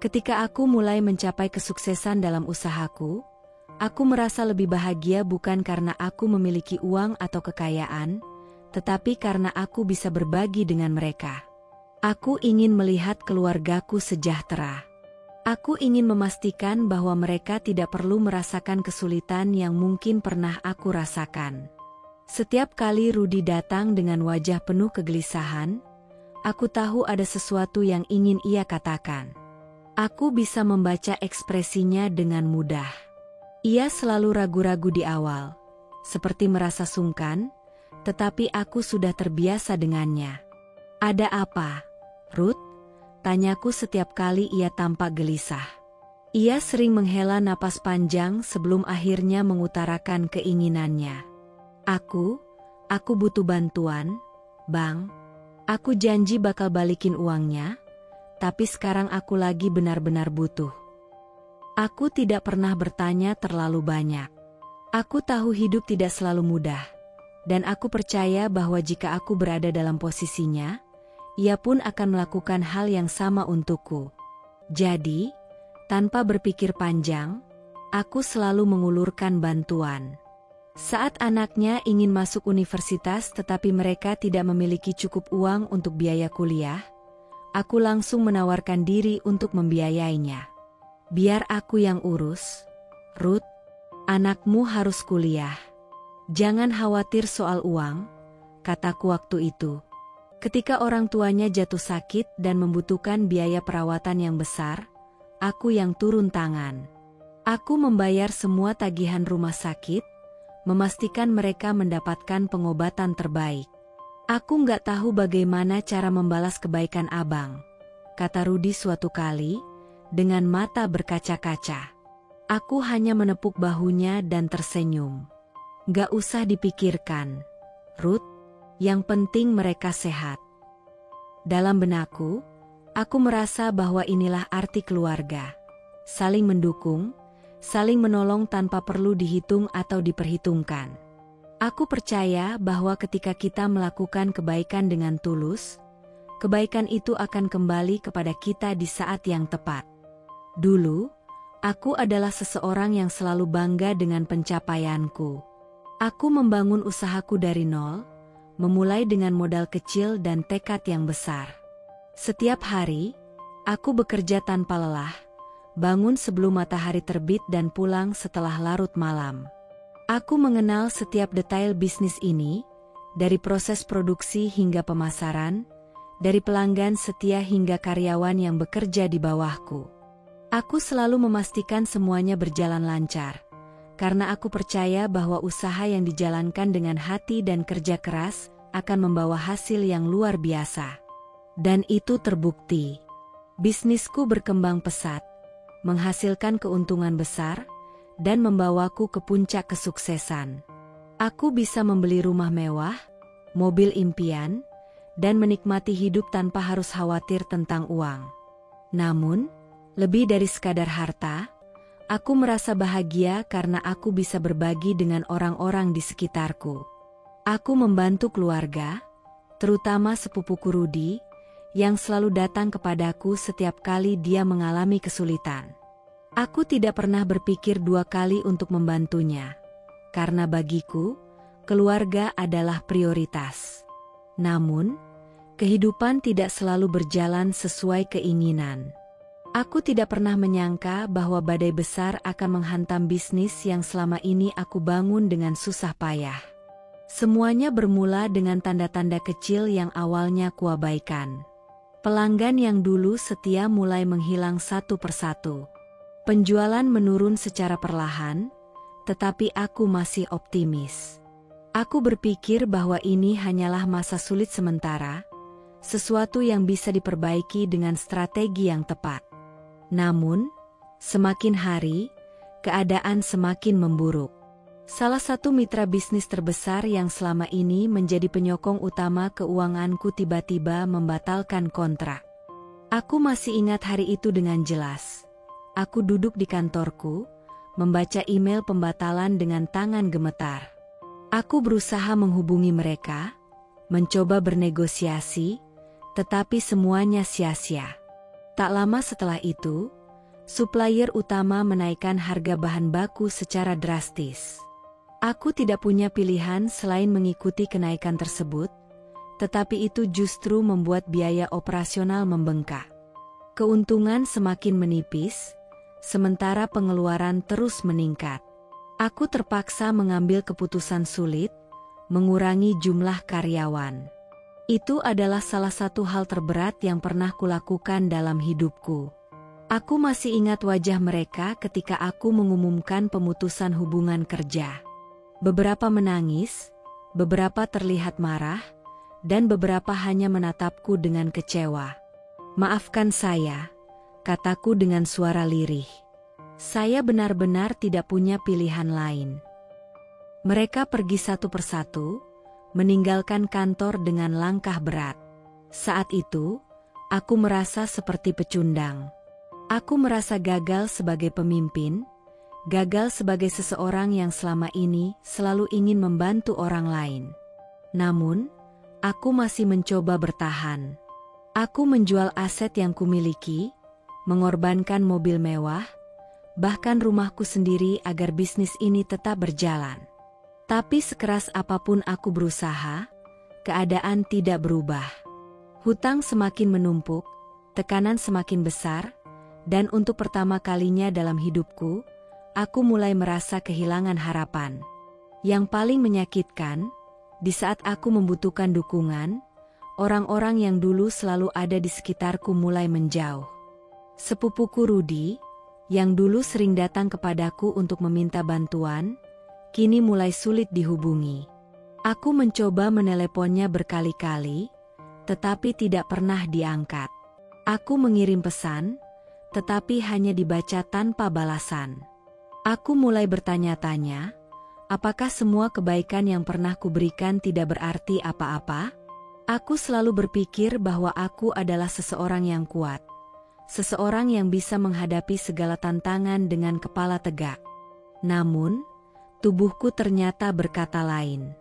Ketika aku mulai mencapai kesuksesan dalam usahaku, aku merasa lebih bahagia bukan karena aku memiliki uang atau kekayaan, tetapi karena aku bisa berbagi dengan mereka. Aku ingin melihat keluargaku sejahtera. Aku ingin memastikan bahwa mereka tidak perlu merasakan kesulitan yang mungkin pernah aku rasakan. Setiap kali Rudy datang dengan wajah penuh kegelisahan, aku tahu ada sesuatu yang ingin ia katakan. Aku bisa membaca ekspresinya dengan mudah. Ia selalu ragu-ragu di awal, seperti merasa sungkan, tetapi aku sudah terbiasa dengannya. Ada apa, Ruth? Tanyaku setiap kali ia tampak gelisah. Ia sering menghela napas panjang sebelum akhirnya mengutarakan keinginannya. Aku butuh bantuan, Bang. Aku janji bakal balikin uangnya, tapi sekarang aku lagi benar-benar butuh. Aku tidak pernah bertanya terlalu banyak. Aku tahu hidup tidak selalu mudah, dan aku percaya bahwa jika aku berada dalam posisinya, ia pun akan melakukan hal yang sama untukku. Jadi, tanpa berpikir panjang, aku selalu mengulurkan bantuan. Saat anaknya ingin masuk universitas tetapi mereka tidak memiliki cukup uang untuk biaya kuliah, aku langsung menawarkan diri untuk membiayainya. Biar aku yang urus, Ruth, anakmu harus kuliah. Jangan khawatir soal uang, kataku waktu itu. Ketika orang tuanya jatuh sakit dan membutuhkan biaya perawatan yang besar, aku yang turun tangan. Aku membayar semua tagihan rumah sakit, memastikan mereka mendapatkan pengobatan terbaik. Aku nggak tahu bagaimana cara membalas kebaikan abang, kata Rudy suatu kali, dengan mata berkaca-kaca. Aku hanya menepuk bahunya dan tersenyum. Gak usah dipikirkan, Ruth, yang penting mereka sehat. Dalam benakku, aku merasa bahwa inilah arti keluarga. Saling mendukung, saling menolong tanpa perlu dihitung atau diperhitungkan. Aku percaya bahwa ketika kita melakukan kebaikan dengan tulus, kebaikan itu akan kembali kepada kita di saat yang tepat. Dulu, aku adalah seseorang yang selalu bangga dengan pencapaianku. Aku membangun usahaku dari nol, memulai dengan modal kecil dan tekad yang besar. Setiap hari, aku bekerja tanpa lelah, bangun sebelum matahari terbit dan pulang setelah larut malam. Aku mengenal setiap detail bisnis ini, dari proses produksi hingga pemasaran, dari pelanggan setia hingga karyawan yang bekerja di bawahku. Aku selalu memastikan semuanya berjalan lancar, karena aku percaya bahwa usaha yang dijalankan dengan hati dan kerja keras akan membawa hasil yang luar biasa. Dan itu terbukti. Bisnisku berkembang pesat, menghasilkan keuntungan besar, dan membawaku ke puncak kesuksesan. Aku bisa membeli rumah mewah, mobil impian, dan menikmati hidup tanpa harus khawatir tentang uang. Namun, lebih dari sekadar harta, aku merasa bahagia karena aku bisa berbagi dengan orang-orang di sekitarku. Aku membantu keluarga, terutama sepupuku Rudi, yang selalu datang kepadaku setiap kali dia mengalami kesulitan. Aku tidak pernah berpikir dua kali untuk membantunya, karena bagiku, keluarga adalah prioritas. Namun, kehidupan tidak selalu berjalan sesuai keinginan. Aku tidak pernah menyangka bahwa badai besar akan menghantam bisnis yang selama ini aku bangun dengan susah payah. Semuanya bermula dengan tanda-tanda kecil yang awalnya kuabaikan. Pelanggan yang dulu setia mulai menghilang satu persatu. Penjualan menurun secara perlahan, tetapi aku masih optimis. Aku berpikir bahwa ini hanyalah masa sulit sementara, sesuatu yang bisa diperbaiki dengan strategi yang tepat. Namun, semakin hari, keadaan semakin memburuk. Salah satu mitra bisnis terbesar yang selama ini menjadi penyokong utama keuanganku tiba-tiba membatalkan kontrak. Aku masih ingat hari itu dengan jelas. Aku duduk di kantorku, membaca email pembatalan dengan tangan gemetar. Aku berusaha menghubungi mereka, mencoba bernegosiasi, tetapi semuanya sia-sia. Tak lama setelah itu, supplier utama menaikkan harga bahan baku secara drastis. Aku tidak punya pilihan selain mengikuti kenaikan tersebut, tetapi itu justru membuat biaya operasional membengkak. Keuntungan semakin menipis, sementara pengeluaran terus meningkat. Aku terpaksa mengambil keputusan sulit, mengurangi jumlah karyawan. Itu adalah salah satu hal terberat yang pernah kulakukan dalam hidupku. Aku masih ingat wajah mereka ketika aku mengumumkan pemutusan hubungan kerja. Beberapa menangis, beberapa terlihat marah, dan beberapa hanya menatapku dengan kecewa. "Maafkan saya," kataku dengan suara lirih. Saya benar-benar tidak punya pilihan lain. Mereka pergi satu persatu, meninggalkan kantor dengan langkah berat. Saat itu, aku merasa seperti pecundang. Aku merasa gagal sebagai pemimpin, gagal sebagai seseorang yang selama ini selalu ingin membantu orang lain. Namun, aku masih mencoba bertahan. Aku menjual aset yang kumiliki, mengorbankan mobil mewah, bahkan rumahku sendiri agar bisnis ini tetap berjalan. Tapi sekeras apapun aku berusaha, keadaan tidak berubah. Hutang semakin menumpuk, tekanan semakin besar, dan untuk pertama kalinya dalam hidupku, aku mulai merasa kehilangan harapan. Yang paling menyakitkan, di saat aku membutuhkan dukungan, orang-orang yang dulu selalu ada di sekitarku mulai menjauh. Sepupuku Rudi, yang dulu sering datang kepadaku untuk meminta bantuan, kini mulai sulit dihubungi. Aku mencoba meneleponnya berkali-kali, tetapi tidak pernah diangkat. Aku mengirim pesan, tetapi hanya dibaca tanpa balasan. Aku mulai bertanya-tanya, apakah semua kebaikan yang pernah kuberikan tidak berarti apa-apa? Aku selalu berpikir bahwa aku adalah seseorang yang kuat, seseorang yang bisa menghadapi segala tantangan dengan kepala tegak. Namun, tubuhku ternyata berkata lain.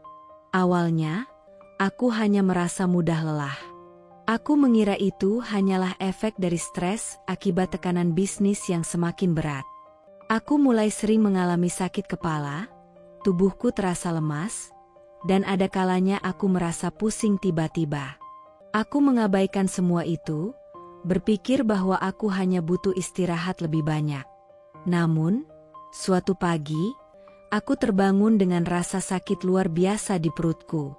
Awalnya, aku hanya merasa mudah lelah. Aku mengira itu hanyalah efek dari stres akibat tekanan bisnis yang semakin berat. Aku mulai sering mengalami sakit kepala, tubuhku terasa lemas, dan ada kalanya aku merasa pusing tiba-tiba. Aku mengabaikan semua itu, berpikir bahwa aku hanya butuh istirahat lebih banyak. Namun, suatu pagi, aku terbangun dengan rasa sakit luar biasa di perutku.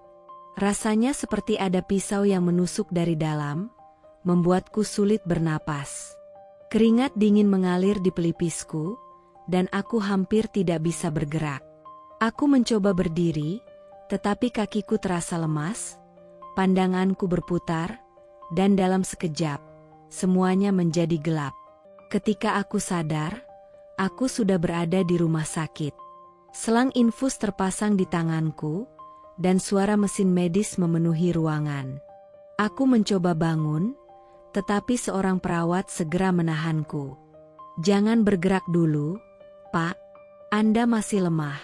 Rasanya seperti ada pisau yang menusuk dari dalam, membuatku sulit bernapas. Keringat dingin mengalir di pelipisku, dan aku hampir tidak bisa bergerak. Aku mencoba berdiri, tetapi kakiku terasa lemas, pandanganku berputar, dan dalam sekejap, semuanya menjadi gelap. Ketika aku sadar, aku sudah berada di rumah sakit. Selang infus terpasang di tanganku, dan suara mesin medis memenuhi ruangan. Aku mencoba bangun, tetapi seorang perawat segera menahanku. "Jangan bergerak dulu, Pak. Anda masih lemah,"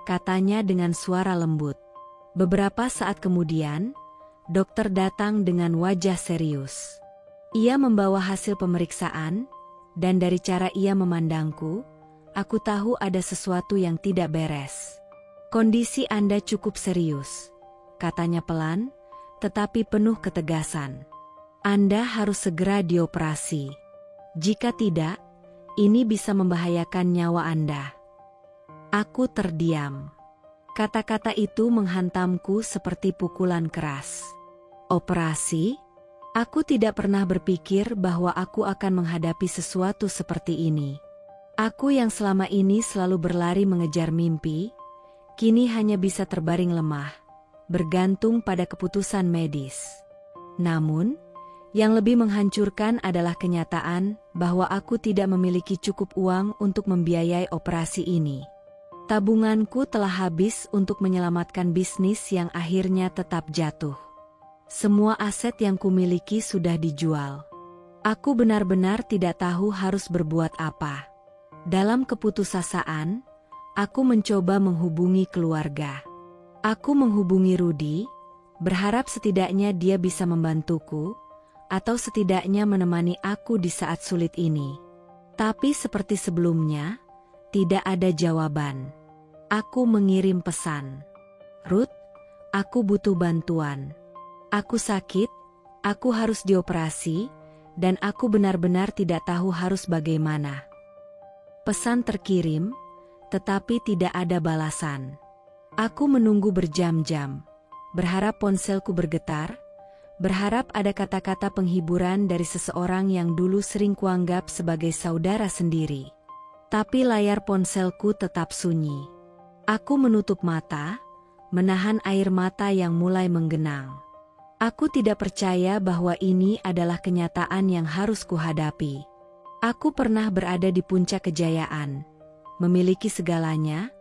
katanya dengan suara lembut. Beberapa saat kemudian, dokter datang dengan wajah serius. Ia membawa hasil pemeriksaan, dan dari cara ia memandangku, aku tahu ada sesuatu yang tidak beres. "Kondisi Anda cukup serius," katanya pelan, tetapi penuh ketegasan. "Anda harus segera dioperasi. Jika tidak, ini bisa membahayakan nyawa Anda." Aku terdiam. Kata-kata itu menghantamku seperti pukulan keras. Operasi? Aku tidak pernah berpikir bahwa aku akan menghadapi sesuatu seperti ini. Aku yang selama ini selalu berlari mengejar mimpi, kini hanya bisa terbaring lemah, bergantung pada keputusan medis. Namun, yang lebih menghancurkan adalah kenyataan bahwa aku tidak memiliki cukup uang untuk membiayai operasi ini. Tabunganku telah habis untuk menyelamatkan bisnis yang akhirnya tetap jatuh. Semua aset yang kumiliki sudah dijual. Aku benar-benar tidak tahu harus berbuat apa. Dalam keputusasaan, aku mencoba menghubungi keluarga. Aku menghubungi Rudy, berharap setidaknya dia bisa membantuku, atau setidaknya menemani aku di saat sulit ini. Tapi seperti sebelumnya, tidak ada jawaban. Aku mengirim pesan. "Ruth, aku butuh bantuan. Aku sakit, aku harus dioperasi, dan aku benar-benar tidak tahu harus bagaimana." Pesan terkirim, tetapi tidak ada balasan. Aku menunggu berjam-jam, berharap ponselku bergetar, berharap ada kata-kata penghiburan dari seseorang yang dulu sering kuanggap sebagai saudara sendiri. Tapi layar ponselku tetap sunyi. Aku menutup mata, menahan air mata yang mulai menggenang. Aku tidak percaya bahwa ini adalah kenyataan yang harus kuhadapi. Aku pernah berada di puncak kejayaan, memiliki segalanya,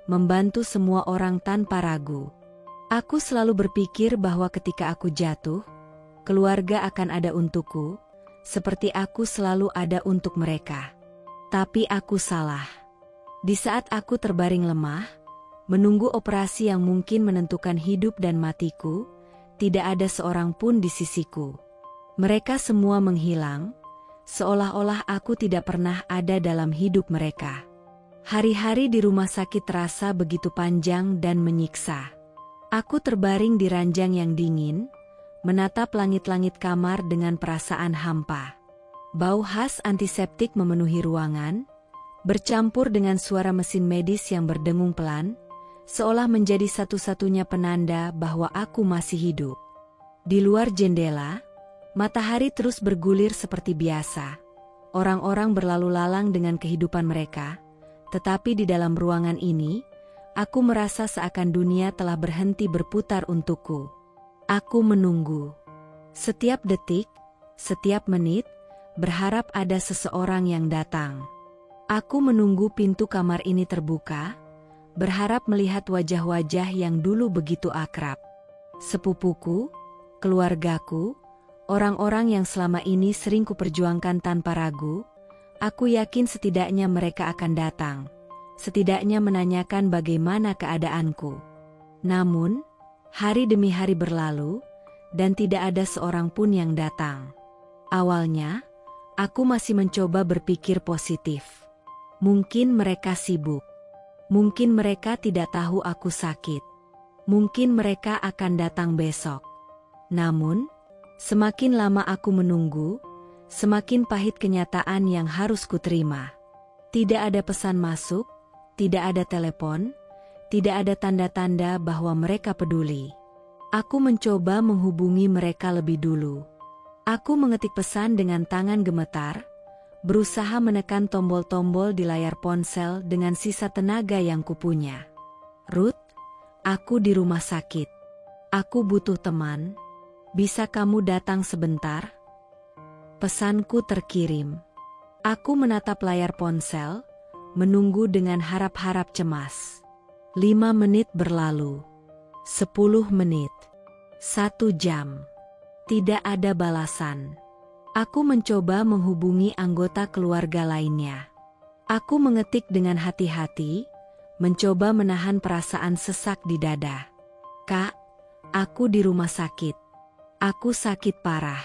membantu semua orang tanpa ragu. Aku selalu berpikir bahwa ketika aku jatuh, keluarga akan ada untukku, seperti aku selalu ada untuk mereka. Tapi aku salah. Di saat aku terbaring lemah, menunggu operasi yang mungkin menentukan hidup dan matiku, tidak ada seorang pun di sisiku. Mereka semua menghilang, seolah-olah aku tidak pernah ada dalam hidup mereka. Hari-hari di rumah sakit terasa begitu panjang dan menyiksa. Aku terbaring di ranjang yang dingin, menatap langit-langit kamar dengan perasaan hampa. Bau khas antiseptik memenuhi ruangan, bercampur dengan suara mesin medis yang berdengung pelan, seolah menjadi satu-satunya penanda bahwa aku masih hidup. Di luar jendela, matahari terus bergulir seperti biasa. Orang-orang berlalu lalang dengan kehidupan mereka, tetapi di dalam ruangan ini, aku merasa seakan dunia telah berhenti berputar untukku. Aku menunggu. Setiap detik, setiap menit, berharap ada seseorang yang datang. Aku menunggu pintu kamar ini terbuka, berharap melihat wajah-wajah yang dulu begitu akrab. Sepupuku, keluargaku, orang-orang yang selama ini sering kuperjuangkan tanpa ragu, aku yakin setidaknya mereka akan datang, setidaknya menanyakan bagaimana keadaanku. Namun, hari demi hari berlalu, dan tidak ada seorang pun yang datang. Awalnya, aku masih mencoba berpikir positif. Mungkin mereka sibuk. Mungkin mereka tidak tahu aku sakit. Mungkin mereka akan datang besok. Namun, semakin lama aku menunggu, semakin pahit kenyataan yang harus kuterima. Tidak ada pesan masuk, tidak ada telepon, tidak ada tanda-tanda bahwa mereka peduli. Aku mencoba menghubungi mereka lebih dulu. Aku mengetik pesan dengan tangan gemetar, berusaha menekan tombol-tombol di layar ponsel dengan sisa tenaga yang kupunya. Ruth, aku di rumah sakit. Aku butuh teman. Bisa kamu datang sebentar? Pesanku terkirim. Aku menatap layar ponsel, menunggu dengan harap-harap cemas. 5 menit berlalu. 10 menit. 1 jam. Tidak ada balasan. Aku mencoba menghubungi anggota keluarga lainnya. Aku mengetik dengan hati-hati, mencoba menahan perasaan sesak di dada. Kak, aku di rumah sakit. Aku sakit parah.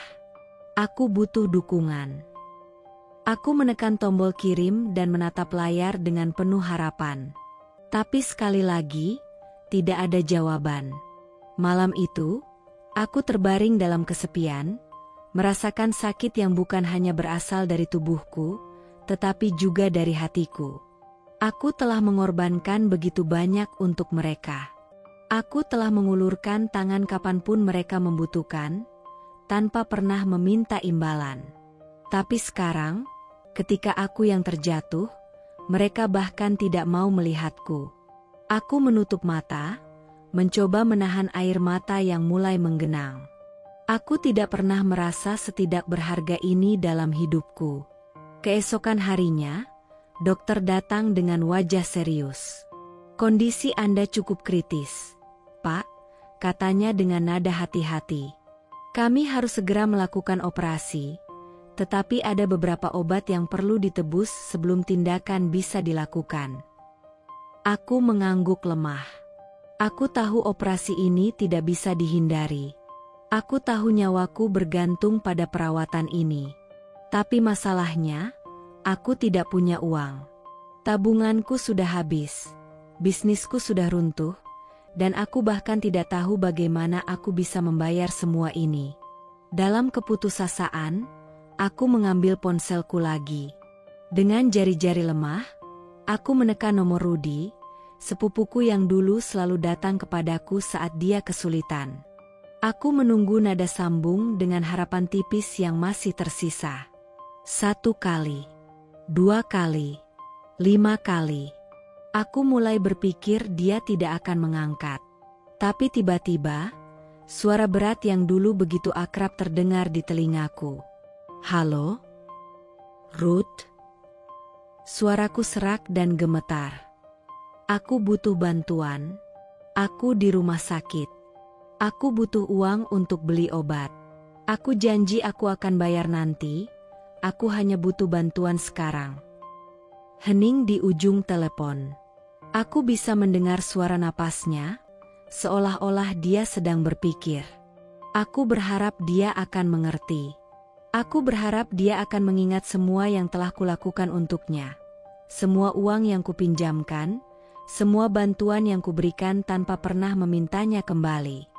Aku butuh dukungan. Aku menekan tombol kirim dan menatap layar dengan penuh harapan. Tapi sekali lagi, tidak ada jawaban. Malam itu, aku terbaring dalam kesepian, merasakan sakit yang bukan hanya berasal dari tubuhku, tetapi juga dari hatiku. Aku telah mengorbankan begitu banyak untuk mereka. Aku telah mengulurkan tangan kapanpun mereka membutuhkan, tanpa pernah meminta imbalan. Tapi sekarang, ketika aku yang terjatuh, mereka bahkan tidak mau melihatku. Aku menutup mata, mencoba menahan air mata yang mulai menggenang. Aku tidak pernah merasa setidak berharga ini dalam hidupku. Keesokan harinya, dokter datang dengan wajah serius. Kondisi Anda cukup kritis, Pak, katanya dengan nada hati-hati. Kami harus segera melakukan operasi, tetapi ada beberapa obat yang perlu ditebus sebelum tindakan bisa dilakukan. Aku mengangguk lemah. Aku tahu operasi ini tidak bisa dihindari. Aku tahu nyawaku bergantung pada perawatan ini. Tapi masalahnya, aku tidak punya uang. Tabunganku sudah habis, bisnisku sudah runtuh, dan aku bahkan tidak tahu bagaimana aku bisa membayar semua ini. Dalam keputusasaan, aku mengambil ponselku lagi. Dengan jari-jari lemah, aku menekan nomor Rudy, sepupuku yang dulu selalu datang kepadaku saat dia kesulitan. Aku menunggu nada sambung dengan harapan tipis yang masih tersisa. 1 kali, 2 kali, 5 kali. Aku mulai berpikir dia tidak akan mengangkat. Tapi tiba-tiba, suara berat yang dulu begitu akrab terdengar di telingaku. Halo? Ruth? Suaraku serak dan gemetar. Aku butuh bantuan. Aku di rumah sakit. Aku butuh uang untuk beli obat. Aku janji aku akan bayar nanti. Aku hanya butuh bantuan sekarang. Hening di ujung telepon. Aku bisa mendengar suara napasnya, seolah-olah dia sedang berpikir. Aku berharap dia akan mengerti. Aku berharap dia akan mengingat semua yang telah kulakukan untuknya. Semua uang yang kupinjamkan, semua bantuan yang kuberikan tanpa pernah memintanya kembali.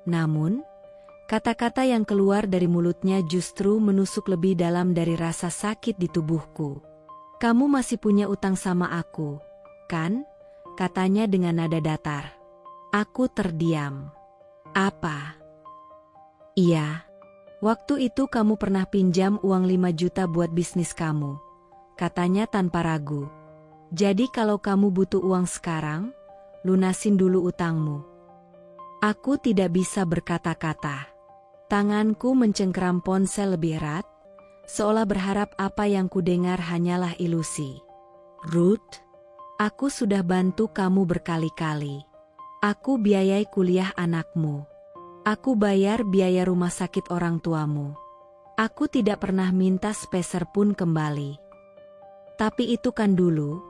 Namun, kata-kata yang keluar dari mulutnya justru menusuk lebih dalam dari rasa sakit di tubuhku. Kamu masih punya utang sama aku, kan? Katanya dengan nada datar. Aku terdiam. Apa? Iya. Waktu itu kamu pernah pinjam uang 5 juta buat bisnis kamu. Katanya tanpa ragu. Jadi kalau kamu butuh uang sekarang, lunasin dulu utangmu. Aku tidak bisa berkata-kata. Tanganku mencengkeram ponsel lebih erat, seolah berharap apa yang kudengar hanyalah ilusi. Ruth, aku sudah bantu kamu berkali-kali. Aku biayai kuliah anakmu. Aku bayar biaya rumah sakit orang tuamu. Aku tidak pernah minta sepeser pun kembali. Tapi itu kan dulu,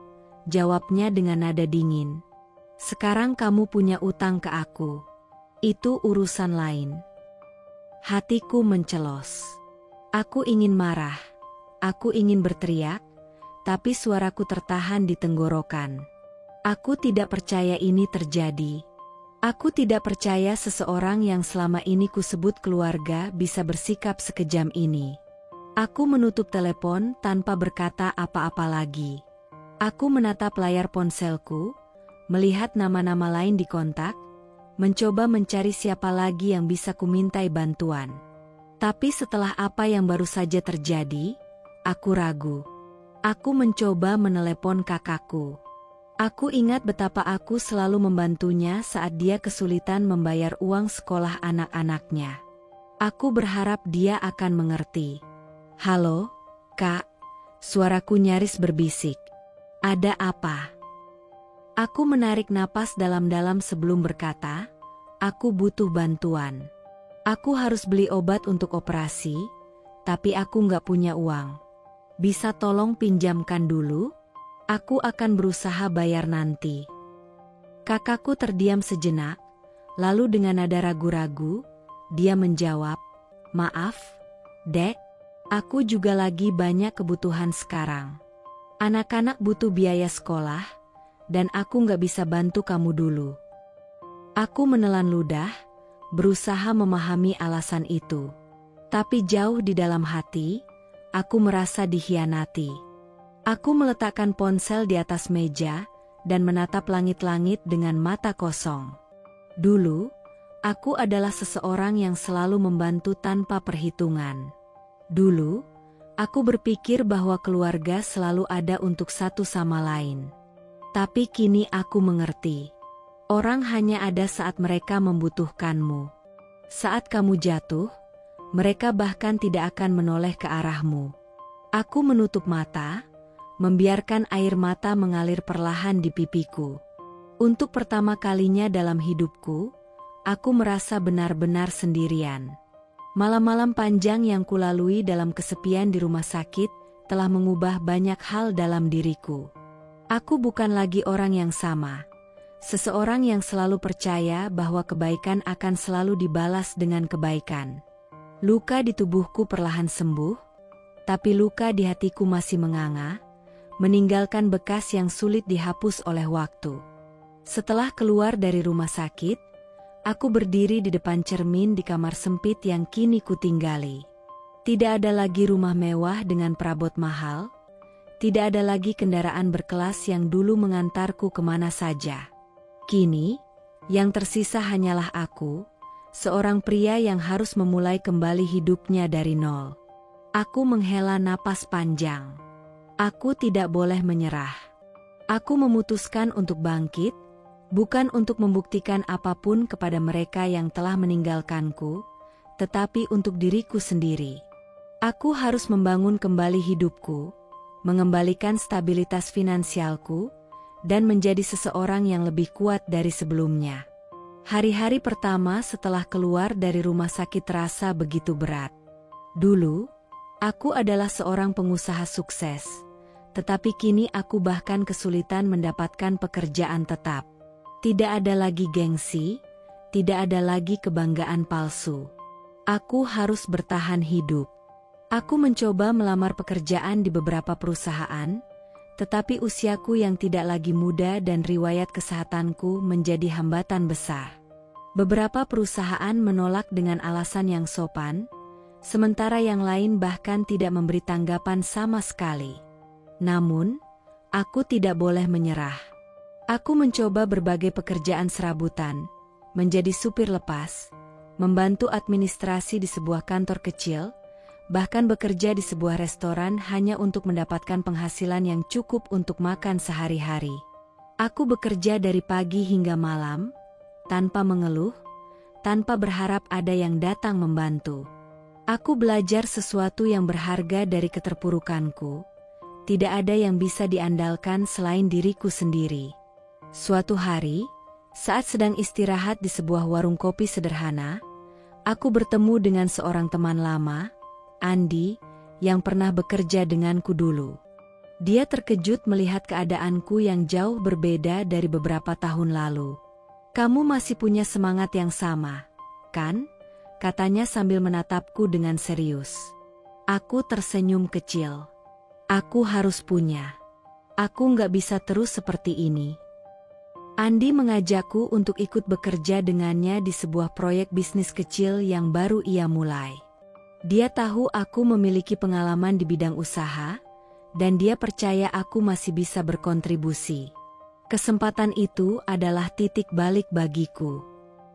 jawabnya dengan nada dingin. Sekarang kamu punya utang ke aku. Itu urusan lain. Hatiku mencelos. Aku ingin marah. Aku ingin berteriak, tapi suaraku tertahan di tenggorokan. Aku tidak percaya ini terjadi. Aku tidak percaya seseorang yang selama ini kusebut keluarga bisa bersikap sekejam ini. Aku menutup telepon tanpa berkata apa-apa lagi. Aku menatap layar ponselku, melihat nama-nama lain di kontak, mencoba mencari siapa lagi yang bisa kumintai bantuan. Tapi setelah apa yang baru saja terjadi, aku ragu. Aku mencoba menelepon kakakku. Aku ingat betapa aku selalu membantunya saat dia kesulitan membayar uang sekolah anak-anaknya. Aku berharap dia akan mengerti. "Halo, Kak," suaraku nyaris berbisik. "Ada apa?" Aku menarik napas dalam-dalam sebelum berkata, "Aku butuh bantuan. Aku harus beli obat untuk operasi, tapi aku nggak punya uang. Bisa tolong pinjamkan dulu? Aku akan berusaha bayar nanti." Kakakku terdiam sejenak, lalu dengan nada ragu-ragu, dia menjawab, "Maaf, Dek. Aku juga lagi banyak kebutuhan sekarang. Anak-anak butuh biaya sekolah, dan aku nggak bisa bantu kamu dulu." Aku menelan ludah, berusaha memahami alasan itu. Tapi jauh di dalam hati, aku merasa dikhianati. Aku meletakkan ponsel di atas meja, dan menatap langit-langit dengan mata kosong. Dulu, aku adalah seseorang yang selalu membantu tanpa perhitungan. Dulu, aku berpikir bahwa keluarga selalu ada untuk satu sama lain. Tapi kini aku mengerti. Orang hanya ada saat mereka membutuhkanmu. Saat kamu jatuh, mereka bahkan tidak akan menoleh ke arahmu. Aku menutup mata, membiarkan air mata mengalir perlahan di pipiku. Untuk pertama kalinya dalam hidupku, aku merasa benar-benar sendirian. Malam-malam panjang yang kulalui dalam kesepian di rumah sakit telah mengubah banyak hal dalam diriku. Aku bukan lagi orang yang sama. Seseorang yang selalu percaya bahwa kebaikan akan selalu dibalas dengan kebaikan. Luka di tubuhku perlahan sembuh, tapi luka di hatiku masih menganga, meninggalkan bekas yang sulit dihapus oleh waktu. Setelah keluar dari rumah sakit, aku berdiri di depan cermin di kamar sempit yang kini kutinggali. Tidak ada lagi rumah mewah dengan perabot mahal, tidak ada lagi kendaraan berkelas yang dulu mengantarku kemana saja. Kini, yang tersisa hanyalah aku, seorang pria yang harus memulai kembali hidupnya dari nol. Aku menghela napas panjang. Aku tidak boleh menyerah. Aku memutuskan untuk bangkit, bukan untuk membuktikan apapun kepada mereka yang telah meninggalkanku, tetapi untuk diriku sendiri. Aku harus membangun kembali hidupku, mengembalikan stabilitas finansialku, dan menjadi seseorang yang lebih kuat dari sebelumnya. Hari-hari pertama setelah keluar dari rumah sakit terasa begitu berat. Dulu, aku adalah seorang pengusaha sukses, tetapi kini aku bahkan kesulitan mendapatkan pekerjaan tetap. Tidak ada lagi gengsi, tidak ada lagi kebanggaan palsu. Aku harus bertahan hidup. Aku mencoba melamar pekerjaan di beberapa perusahaan, tetapi usiaku yang tidak lagi muda dan riwayat kesehatanku menjadi hambatan besar. Beberapa perusahaan menolak dengan alasan yang sopan, sementara yang lain bahkan tidak memberi tanggapan sama sekali. Namun, aku tidak boleh menyerah. Aku mencoba berbagai pekerjaan serabutan, menjadi supir lepas, membantu administrasi di sebuah kantor kecil, bahkan bekerja di sebuah restoran hanya untuk mendapatkan penghasilan yang cukup untuk makan sehari-hari. Aku bekerja dari pagi hingga malam, tanpa mengeluh, tanpa berharap ada yang datang membantu. Aku belajar sesuatu yang berharga dari keterpurukanku. Tidak ada yang bisa diandalkan selain diriku sendiri. Suatu hari, saat sedang istirahat di sebuah warung kopi sederhana, aku bertemu dengan seorang teman lama, Andi, yang pernah bekerja denganku dulu. Dia terkejut melihat keadaanku yang jauh berbeda dari beberapa tahun lalu. "Kamu masih punya semangat yang sama, kan?" katanya sambil menatapku dengan serius. Aku tersenyum kecil. Aku harus punya. Aku nggak bisa terus seperti ini. Andi mengajakku untuk ikut bekerja dengannya di sebuah proyek bisnis kecil yang baru ia mulai. Dia tahu aku memiliki pengalaman di bidang usaha, dan dia percaya aku masih bisa berkontribusi. Kesempatan itu adalah titik balik bagiku.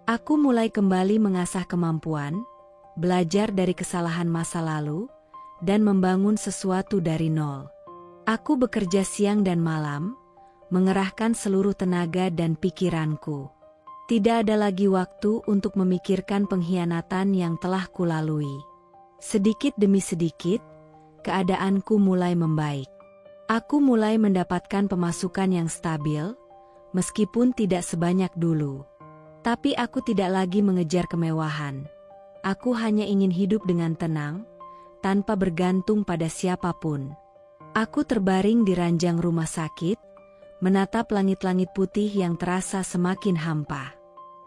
Aku mulai kembali mengasah kemampuan, belajar dari kesalahan masa lalu, dan membangun sesuatu dari nol. Aku bekerja siang dan malam, mengerahkan seluruh tenaga dan pikiranku. Tidak ada lagi waktu untuk memikirkan pengkhianatan yang telah kulalui. Sedikit demi sedikit, keadaanku mulai membaik. Aku mulai mendapatkan pemasukan yang stabil, meskipun tidak sebanyak dulu. Tapi aku tidak lagi mengejar kemewahan. Aku hanya ingin hidup dengan tenang, tanpa bergantung pada siapapun. Aku terbaring di ranjang rumah sakit, menatap langit-langit putih yang terasa semakin hampa.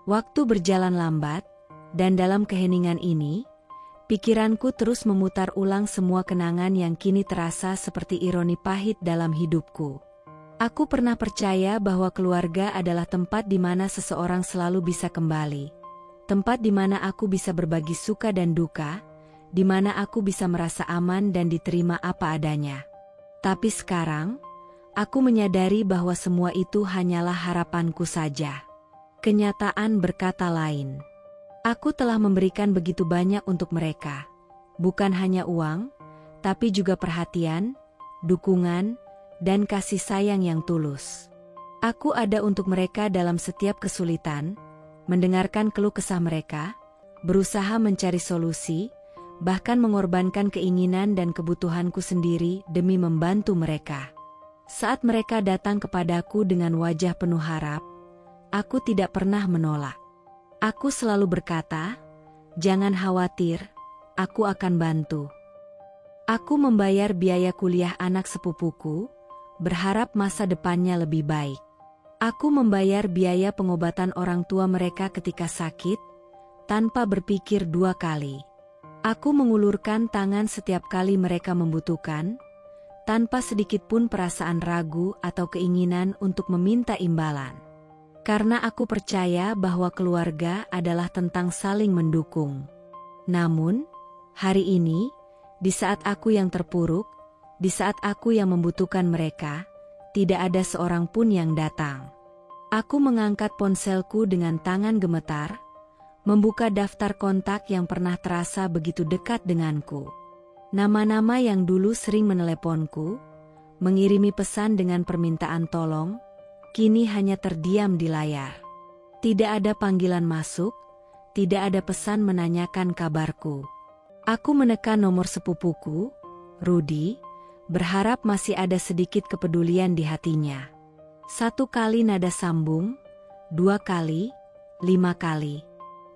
Waktu berjalan lambat, dan dalam keheningan ini, pikiranku terus memutar ulang semua kenangan yang kini terasa seperti ironi pahit dalam hidupku. Aku pernah percaya bahwa keluarga adalah tempat di mana seseorang selalu bisa kembali. Tempat di mana aku bisa berbagi suka dan duka, di mana aku bisa merasa aman dan diterima apa adanya. Tapi sekarang, aku menyadari bahwa semua itu hanyalah harapanku saja. Kenyataan berkata lain. Aku telah memberikan begitu banyak untuk mereka. Bukan hanya uang, tapi juga perhatian, dukungan, dan kasih sayang yang tulus. Aku ada untuk mereka dalam setiap kesulitan, mendengarkan keluh kesah mereka, berusaha mencari solusi, bahkan mengorbankan keinginan dan kebutuhanku sendiri demi membantu mereka. Saat mereka datang kepadaku dengan wajah penuh harap, aku tidak pernah menolak. Aku selalu berkata, "Jangan khawatir, aku akan bantu." Aku membayar biaya kuliah anak sepupuku, berharap masa depannya lebih baik. Aku membayar biaya pengobatan orang tua mereka ketika sakit, tanpa berpikir dua kali. Aku mengulurkan tangan setiap kali mereka membutuhkan, tanpa sedikit pun perasaan ragu atau keinginan untuk meminta imbalan. Karena aku percaya bahwa keluarga adalah tentang saling mendukung. Namun, hari ini, di saat aku yang terpuruk, di saat aku yang membutuhkan mereka, tidak ada seorang pun yang datang. Aku mengangkat ponselku dengan tangan gemetar, membuka daftar kontak yang pernah terasa begitu dekat denganku. Nama-nama yang dulu sering meneleponku, mengirimi pesan dengan permintaan tolong, kini hanya terdiam di layar. Tidak ada panggilan masuk, tidak ada pesan menanyakan kabarku. Aku menekan nomor sepupuku, Rudi, berharap masih ada sedikit kepedulian di hatinya. 1 kali nada sambung, 2 kali, 5 kali.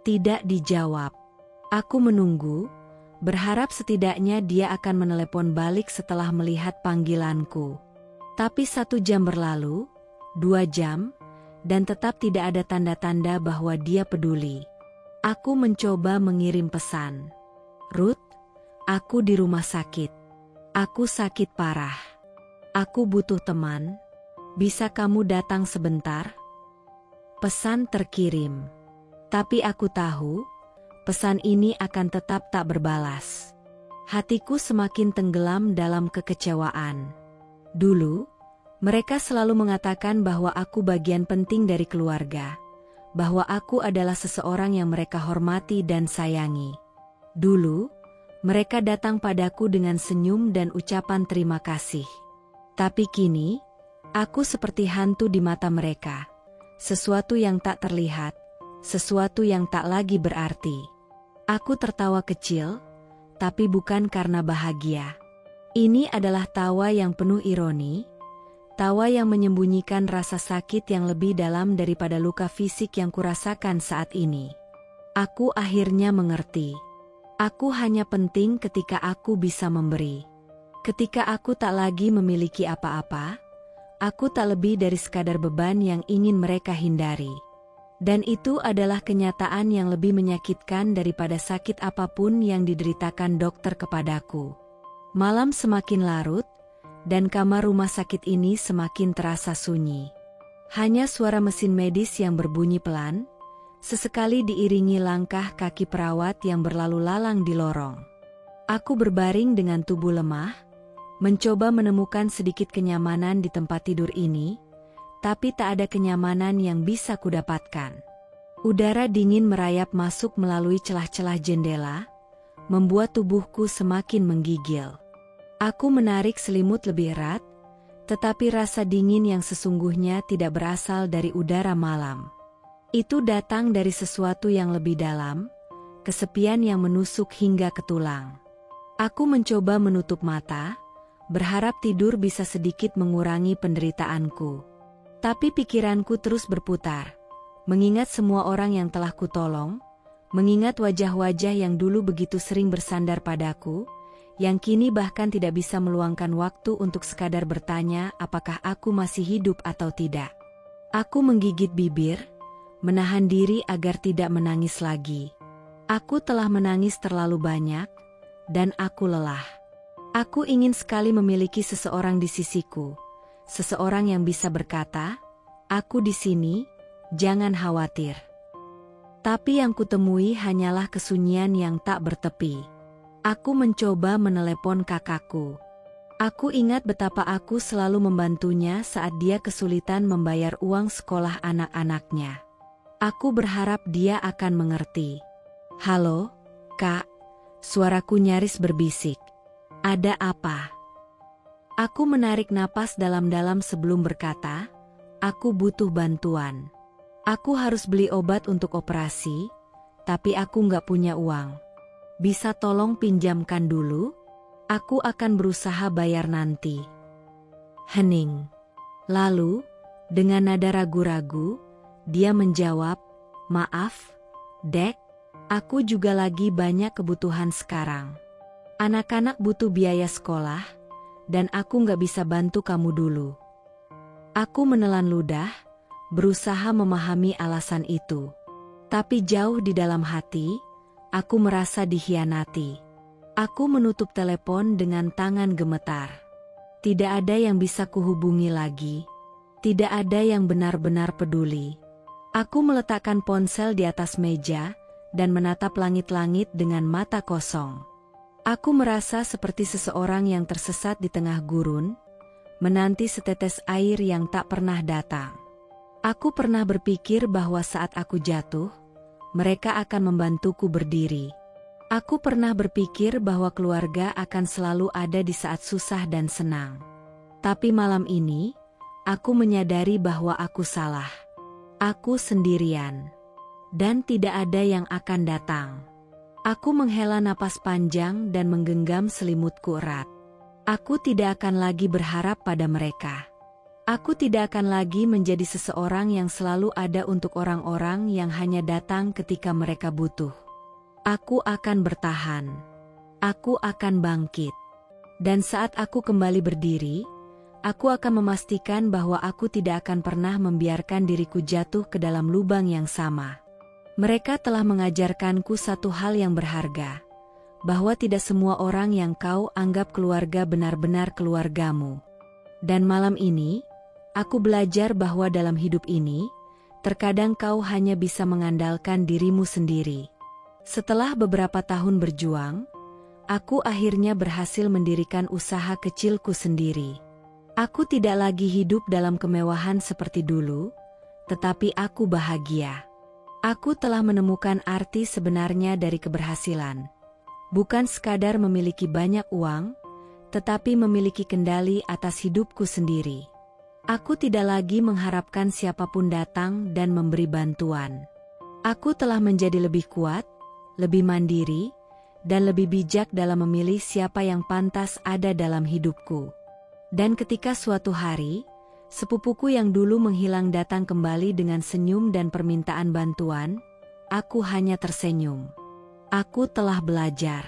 Tidak dijawab. Aku menunggu, berharap setidaknya dia akan menelepon balik setelah melihat panggilanku. Tapi 1 jam berlalu, 2 jam, dan tetap tidak ada tanda-tanda bahwa dia peduli. Aku mencoba mengirim pesan. "Ruth, aku di rumah sakit. Aku sakit parah. Aku butuh teman. Bisa kamu datang sebentar?" Pesan terkirim. Tapi aku tahu, pesan ini akan tetap tak berbalas. Hatiku semakin tenggelam dalam kekecewaan. Dulu, mereka selalu mengatakan bahwa aku bagian penting dari keluarga, bahwa aku adalah seseorang yang mereka hormati dan sayangi. Dulu, mereka datang padaku dengan senyum dan ucapan terima kasih. Tapi kini, aku seperti hantu di mata mereka. Sesuatu yang tak terlihat, sesuatu yang tak lagi berarti. Aku tertawa kecil, tapi bukan karena bahagia. Ini adalah tawa yang penuh ironi, tawa yang menyembunyikan rasa sakit yang lebih dalam daripada luka fisik yang kurasakan saat ini. Aku akhirnya mengerti. Aku hanya penting ketika aku bisa memberi. Ketika aku tak lagi memiliki apa-apa, aku tak lebih dari sekadar beban yang ingin mereka hindari. Dan itu adalah kenyataan yang lebih menyakitkan daripada sakit apapun yang dideritakan dokter kepadaku. Malam semakin larut, dan kamar rumah sakit ini semakin terasa sunyi. Hanya suara mesin medis yang berbunyi pelan, sesekali diiringi langkah kaki perawat yang berlalu lalang di lorong. Aku berbaring dengan tubuh lemah, mencoba menemukan sedikit kenyamanan di tempat tidur ini, tapi tak ada kenyamanan yang bisa kudapatkan. Udara dingin merayap masuk melalui celah-celah jendela, membuat tubuhku semakin menggigil. Aku menarik selimut lebih erat, tetapi rasa dingin yang sesungguhnya tidak berasal dari udara malam. Itu datang dari sesuatu yang lebih dalam, kesepian yang menusuk hingga ke tulang. Aku mencoba menutup mata, berharap tidur bisa sedikit mengurangi penderitaanku. Tapi pikiranku terus berputar, mengingat semua orang yang telah kutolong, mengingat wajah-wajah yang dulu begitu sering bersandar padaku, yang kini bahkan tidak bisa meluangkan waktu untuk sekadar bertanya apakah aku masih hidup atau tidak. Aku menggigit bibir, menahan diri agar tidak menangis lagi. Aku telah menangis terlalu banyak, dan aku lelah. Aku ingin sekali memiliki seseorang di sisiku, seseorang yang bisa berkata, "Aku di sini, jangan khawatir." Tapi yang kutemui hanyalah kesunyian yang tak bertepi. Aku mencoba menelepon kakakku. Aku ingat betapa aku selalu membantunya saat dia kesulitan membayar uang sekolah anak-anaknya. Aku berharap dia akan mengerti. "Halo, Kak." Suaraku nyaris berbisik. "Ada apa?" Aku menarik napas dalam-dalam sebelum berkata, "Aku butuh bantuan. Aku harus beli obat untuk operasi, tapi aku nggak punya uang. Bisa tolong pinjamkan dulu? Aku akan berusaha bayar nanti." Hening. Lalu, dengan nada ragu-ragu, dia menjawab, "Maaf, Dek. Aku juga lagi banyak kebutuhan sekarang. Anak-anak butuh biaya sekolah, dan aku nggak bisa bantu kamu dulu." Aku menelan ludah, berusaha memahami alasan itu. Tapi jauh di dalam hati, aku merasa dikhianati. Aku menutup telepon dengan tangan gemetar. Tidak ada yang bisa kuhubungi lagi. Tidak ada yang benar-benar peduli. Aku meletakkan ponsel di atas meja, dan menatap langit-langit dengan mata kosong. Aku merasa seperti seseorang yang tersesat di tengah gurun, menanti setetes air yang tak pernah datang. Aku pernah berpikir bahwa saat aku jatuh, mereka akan membantuku berdiri. Aku pernah berpikir bahwa keluarga akan selalu ada di saat susah dan senang. Tapi malam ini, aku menyadari bahwa aku salah. Aku sendirian. Dan tidak ada yang akan datang. Aku menghela napas panjang dan menggenggam selimutku erat. Aku tidak akan lagi berharap pada mereka. Aku tidak akan lagi menjadi seseorang yang selalu ada untuk orang-orang yang hanya datang ketika mereka butuh. Aku akan bertahan. Aku akan bangkit. Dan saat aku kembali berdiri, aku akan memastikan bahwa aku tidak akan pernah membiarkan diriku jatuh ke dalam lubang yang sama. Mereka telah mengajarkanku satu hal yang berharga, bahwa tidak semua orang yang kau anggap keluarga benar-benar keluargamu. Dan malam ini, aku belajar bahwa dalam hidup ini, terkadang kau hanya bisa mengandalkan dirimu sendiri. Setelah beberapa tahun berjuang, aku akhirnya berhasil mendirikan usaha kecilku sendiri. Aku tidak lagi hidup dalam kemewahan seperti dulu, tetapi aku bahagia. Aku telah menemukan arti sebenarnya dari keberhasilan. Bukan sekadar memiliki banyak uang, tetapi memiliki kendali atas hidupku sendiri. Aku tidak lagi mengharapkan siapapun datang dan memberi bantuan. Aku telah menjadi lebih kuat, lebih mandiri, dan lebih bijak dalam memilih siapa yang pantas ada dalam hidupku. Dan ketika suatu hari, sepupuku yang dulu menghilang datang kembali dengan senyum dan permintaan bantuan, aku hanya tersenyum. Aku telah belajar.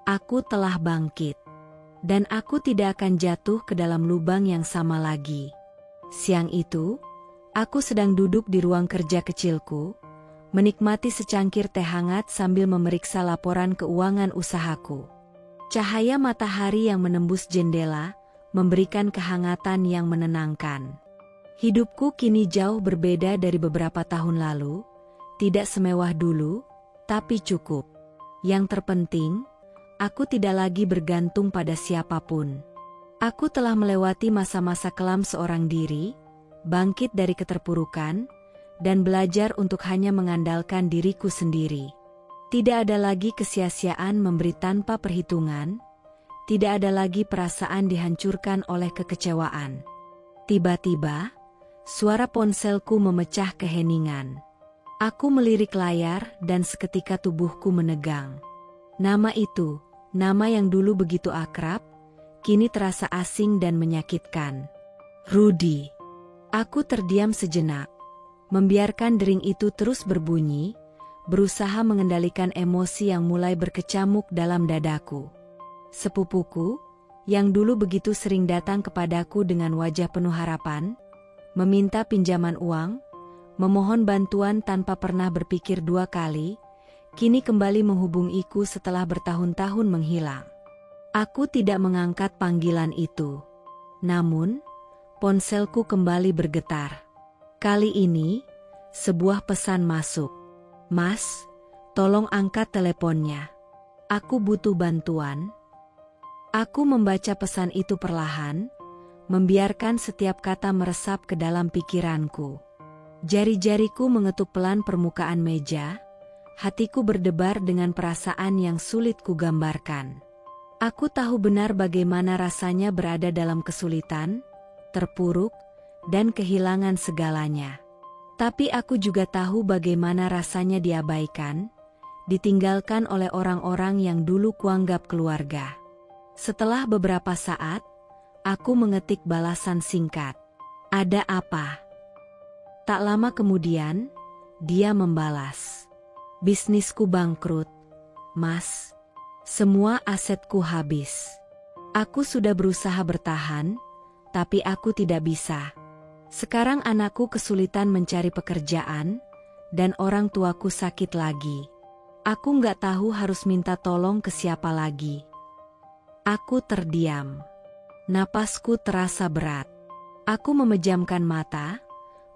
Aku telah bangkit. Dan aku tidak akan jatuh ke dalam lubang yang sama lagi. Siang itu, aku sedang duduk di ruang kerja kecilku, menikmati secangkir teh hangat sambil memeriksa laporan keuangan usahaku. Cahaya matahari yang menembus jendela memberikan kehangatan yang menenangkan. Hidupku kini jauh berbeda dari beberapa tahun lalu, tidak semewah dulu, tapi cukup. Yang terpenting, aku tidak lagi bergantung pada siapapun. Aku telah melewati masa-masa kelam seorang diri, bangkit dari keterpurukan, dan belajar untuk hanya mengandalkan diriku sendiri. Tidak ada lagi kesia-siaan memberi tanpa perhitungan, tidak ada lagi perasaan dihancurkan oleh kekecewaan. Tiba-tiba, suara ponselku memecah keheningan. Aku melirik layar dan seketika tubuhku menegang. Nama itu, nama yang dulu begitu akrab, kini terasa asing dan menyakitkan. Rudy. Aku terdiam sejenak, membiarkan dering itu terus berbunyi, berusaha mengendalikan emosi yang mulai berkecamuk dalam dadaku. Sepupuku, yang dulu begitu sering datang kepadaku dengan wajah penuh harapan, meminta pinjaman uang, memohon bantuan tanpa pernah berpikir dua kali, kini kembali menghubungiku setelah bertahun-tahun menghilang. Aku tidak mengangkat panggilan itu. Namun, ponselku kembali bergetar. Kali ini, sebuah pesan masuk. Mas, tolong angkat teleponnya. Aku butuh bantuan. Aku membaca pesan itu perlahan, membiarkan setiap kata meresap ke dalam pikiranku. Jari-jariku mengetuk pelan permukaan meja, hatiku berdebar dengan perasaan yang sulit kugambarkan. Aku tahu benar bagaimana rasanya berada dalam kesulitan, terpuruk, dan kehilangan segalanya. Tapi aku juga tahu bagaimana rasanya diabaikan, ditinggalkan oleh orang-orang yang dulu kuanggap keluarga. Setelah beberapa saat, aku mengetik balasan singkat. Ada apa? Tak lama kemudian, dia membalas. Bisnisku bangkrut, Mas. Semua asetku habis. Aku sudah berusaha bertahan, tapi aku tidak bisa. Sekarang anakku kesulitan mencari pekerjaan, dan orang tuaku sakit lagi. Aku nggak tahu harus minta tolong ke siapa lagi. Aku terdiam. Napasku terasa berat. Aku memejamkan mata,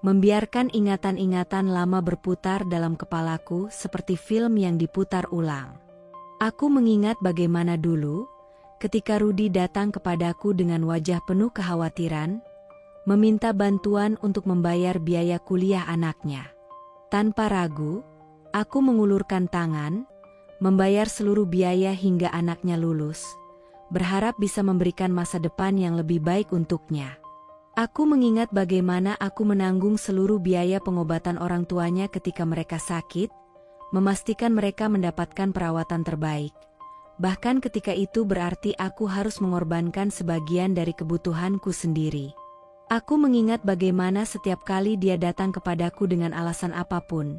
membiarkan ingatan-ingatan lama berputar dalam kepalaku seperti film yang diputar ulang. Aku mengingat bagaimana dulu, ketika Rudy datang kepadaku dengan wajah penuh kekhawatiran, meminta bantuan untuk membayar biaya kuliah anaknya. Tanpa ragu, aku mengulurkan tangan, membayar seluruh biaya hingga anaknya lulus, berharap bisa memberikan masa depan yang lebih baik untuknya. Aku mengingat bagaimana aku menanggung seluruh biaya pengobatan orang tuanya ketika mereka sakit, memastikan mereka mendapatkan perawatan terbaik. Bahkan ketika itu berarti aku harus mengorbankan sebagian dari kebutuhanku sendiri. Aku mengingat bagaimana setiap kali dia datang kepadaku dengan alasan apapun,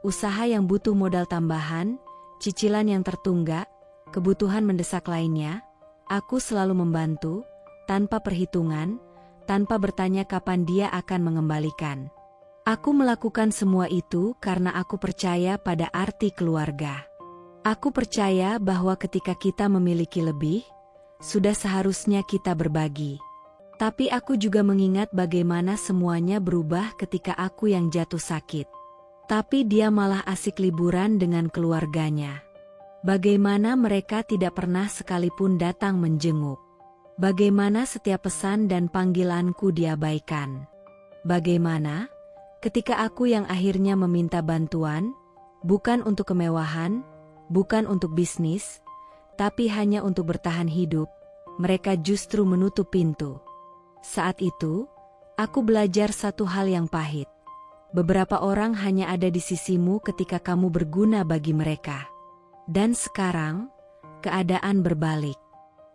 usaha yang butuh modal tambahan, cicilan yang tertunggak, kebutuhan mendesak lainnya, aku selalu membantu, tanpa perhitungan, tanpa bertanya kapan dia akan mengembalikan. Aku melakukan semua itu karena aku percaya pada arti keluarga. Aku percaya bahwa ketika kita memiliki lebih, sudah seharusnya kita berbagi. Tapi aku juga mengingat bagaimana semuanya berubah ketika aku yang jatuh sakit. Tapi dia malah asik liburan dengan keluarganya. Bagaimana mereka tidak pernah sekalipun datang menjenguk. Bagaimana setiap pesan dan panggilanku diabaikan. Bagaimana ketika aku yang akhirnya meminta bantuan, bukan untuk kemewahan, bukan untuk bisnis, tapi hanya untuk bertahan hidup, mereka justru menutup pintu. Saat itu, aku belajar satu hal yang pahit. Beberapa orang hanya ada di sisimu ketika kamu berguna bagi mereka. Dan sekarang, keadaan berbalik.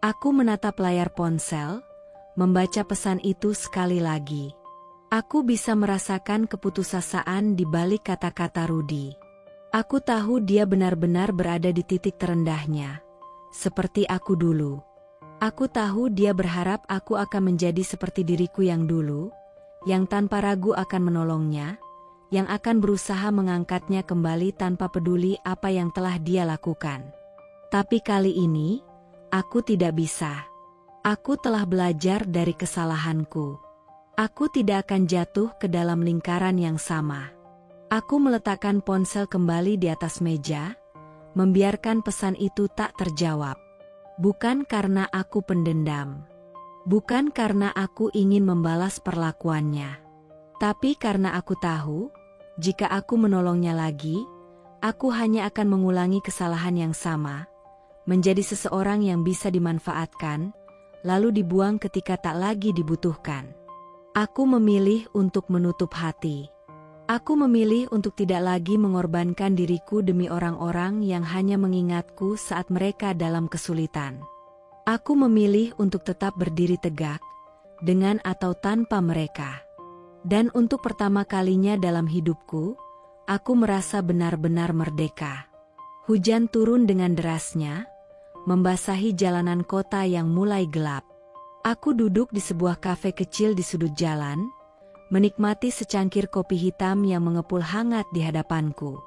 Aku menatap layar ponsel, membaca pesan itu sekali lagi. Aku bisa merasakan keputusasaan di balik kata-kata Rudy. Aku tahu dia benar-benar berada di titik terendahnya, seperti aku dulu. Aku tahu dia berharap aku akan menjadi seperti diriku yang dulu, yang tanpa ragu akan menolongnya, yang akan berusaha mengangkatnya kembali tanpa peduli apa yang telah dia lakukan. Tapi kali ini, aku tidak bisa. Aku telah belajar dari kesalahanku. Aku tidak akan jatuh ke dalam lingkaran yang sama. Aku meletakkan ponsel kembali di atas meja, membiarkan pesan itu tak terjawab. Bukan karena aku pendendam. Bukan karena aku ingin membalas perlakuannya. Tapi karena aku tahu, jika aku menolongnya lagi, aku hanya akan mengulangi kesalahan yang sama, menjadi seseorang yang bisa dimanfaatkan, lalu dibuang ketika tak lagi dibutuhkan. Aku memilih untuk menutup hati. Aku memilih untuk tidak lagi mengorbankan diriku demi orang-orang yang hanya mengingatku saat mereka dalam kesulitan. Aku memilih untuk tetap berdiri tegak, dengan atau tanpa mereka. Dan untuk pertama kalinya dalam hidupku, aku merasa benar-benar merdeka. Hujan turun dengan derasnya, membasahi jalanan kota yang mulai gelap. Aku duduk di sebuah kafe kecil di sudut jalan, menikmati secangkir kopi hitam yang mengepul hangat di hadapanku.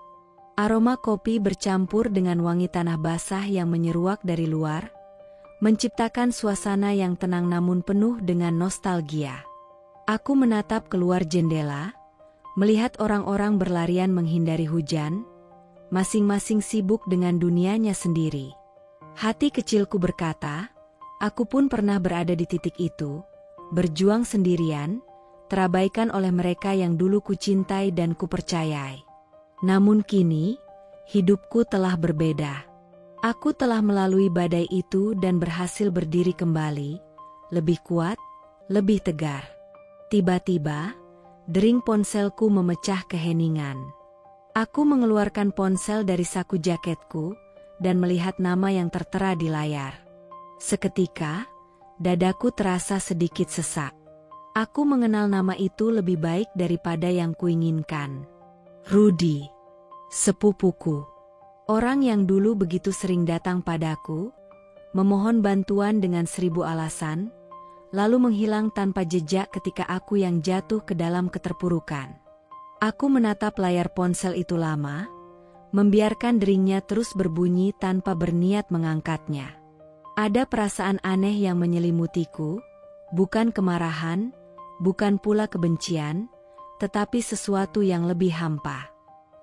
Aroma kopi bercampur dengan wangi tanah basah yang menyeruak dari luar, menciptakan suasana yang tenang namun penuh dengan nostalgia. Aku menatap keluar jendela, melihat orang-orang berlarian menghindari hujan, masing-masing sibuk dengan dunianya sendiri. Hati kecilku berkata, aku pun pernah berada di titik itu, berjuang sendirian, terabaikan oleh mereka yang dulu kucintai dan kupercayai. Namun kini, hidupku telah berbeda. Aku telah melalui badai itu dan berhasil berdiri kembali, lebih kuat, lebih tegar. Tiba-tiba, dering ponselku memecah keheningan. Aku mengeluarkan ponsel dari saku jaketku dan melihat nama yang tertera di layar. Seketika, dadaku terasa sedikit sesak. Aku mengenal nama itu lebih baik daripada yang kuinginkan. Rudy, sepupuku. Orang yang dulu begitu sering datang padaku, memohon bantuan dengan 1000 alasan, lalu menghilang tanpa jejak ketika aku yang jatuh ke dalam keterpurukan. Aku menatap layar ponsel itu lama, membiarkan deringnya terus berbunyi tanpa berniat mengangkatnya. Ada perasaan aneh yang menyelimutiku, bukan kemarahan, bukan pula kebencian, tetapi sesuatu yang lebih hampa.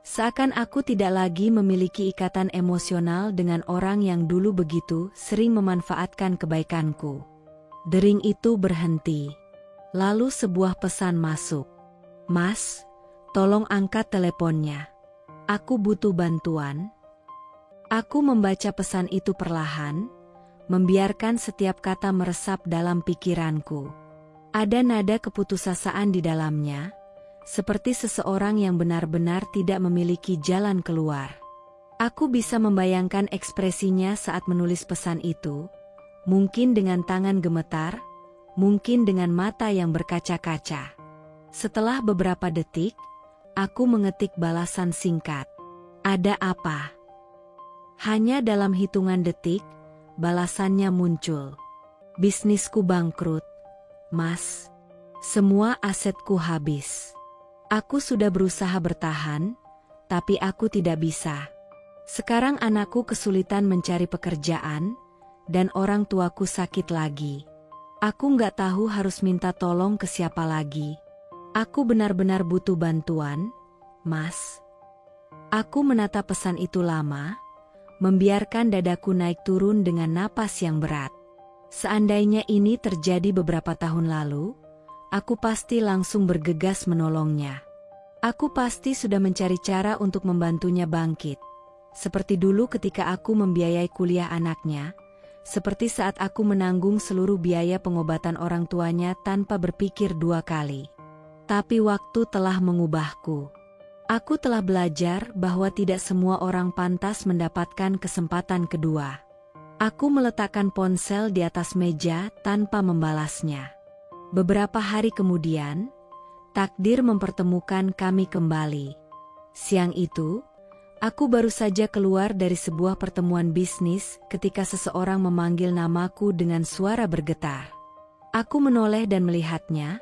Seakan aku tidak lagi memiliki ikatan emosional dengan orang yang dulu begitu sering memanfaatkan kebaikanku. Dering itu berhenti. Lalu sebuah pesan masuk. Mas, tolong angkat teleponnya. Aku butuh bantuan. Aku membaca pesan itu perlahan, membiarkan setiap kata meresap dalam pikiranku. Ada nada keputusasaan di dalamnya, seperti seseorang yang benar-benar tidak memiliki jalan keluar. Aku bisa membayangkan ekspresinya saat menulis pesan itu, mungkin dengan tangan gemetar, mungkin dengan mata yang berkaca-kaca. Setelah beberapa detik, aku mengetik balasan singkat. Ada apa? Hanya dalam hitungan detik, balasannya muncul. Bisnisku bangkrut. Mas, semua asetku habis. Aku sudah berusaha bertahan, tapi aku tidak bisa. Sekarang anakku kesulitan mencari pekerjaan, dan orang tuaku sakit lagi. Aku nggak tahu harus minta tolong ke siapa lagi. Aku benar-benar butuh bantuan, Mas. Aku menatap pesan itu lama, membiarkan dadaku naik turun dengan napas yang berat. Seandainya ini terjadi beberapa tahun lalu, aku pasti langsung bergegas menolongnya. Aku pasti sudah mencari cara untuk membantunya bangkit. Seperti dulu ketika aku membiayai kuliah anaknya, seperti saat aku menanggung seluruh biaya pengobatan orang tuanya tanpa berpikir 2 kali. Tapi waktu telah mengubahku. Aku telah belajar bahwa tidak semua orang pantas mendapatkan kesempatan kedua. Aku meletakkan ponsel di atas meja tanpa membalasnya. Beberapa hari kemudian, takdir mempertemukan kami kembali. Siang itu, aku baru saja keluar dari sebuah pertemuan bisnis ketika seseorang memanggil namaku dengan suara bergetar. Aku menoleh dan melihatnya,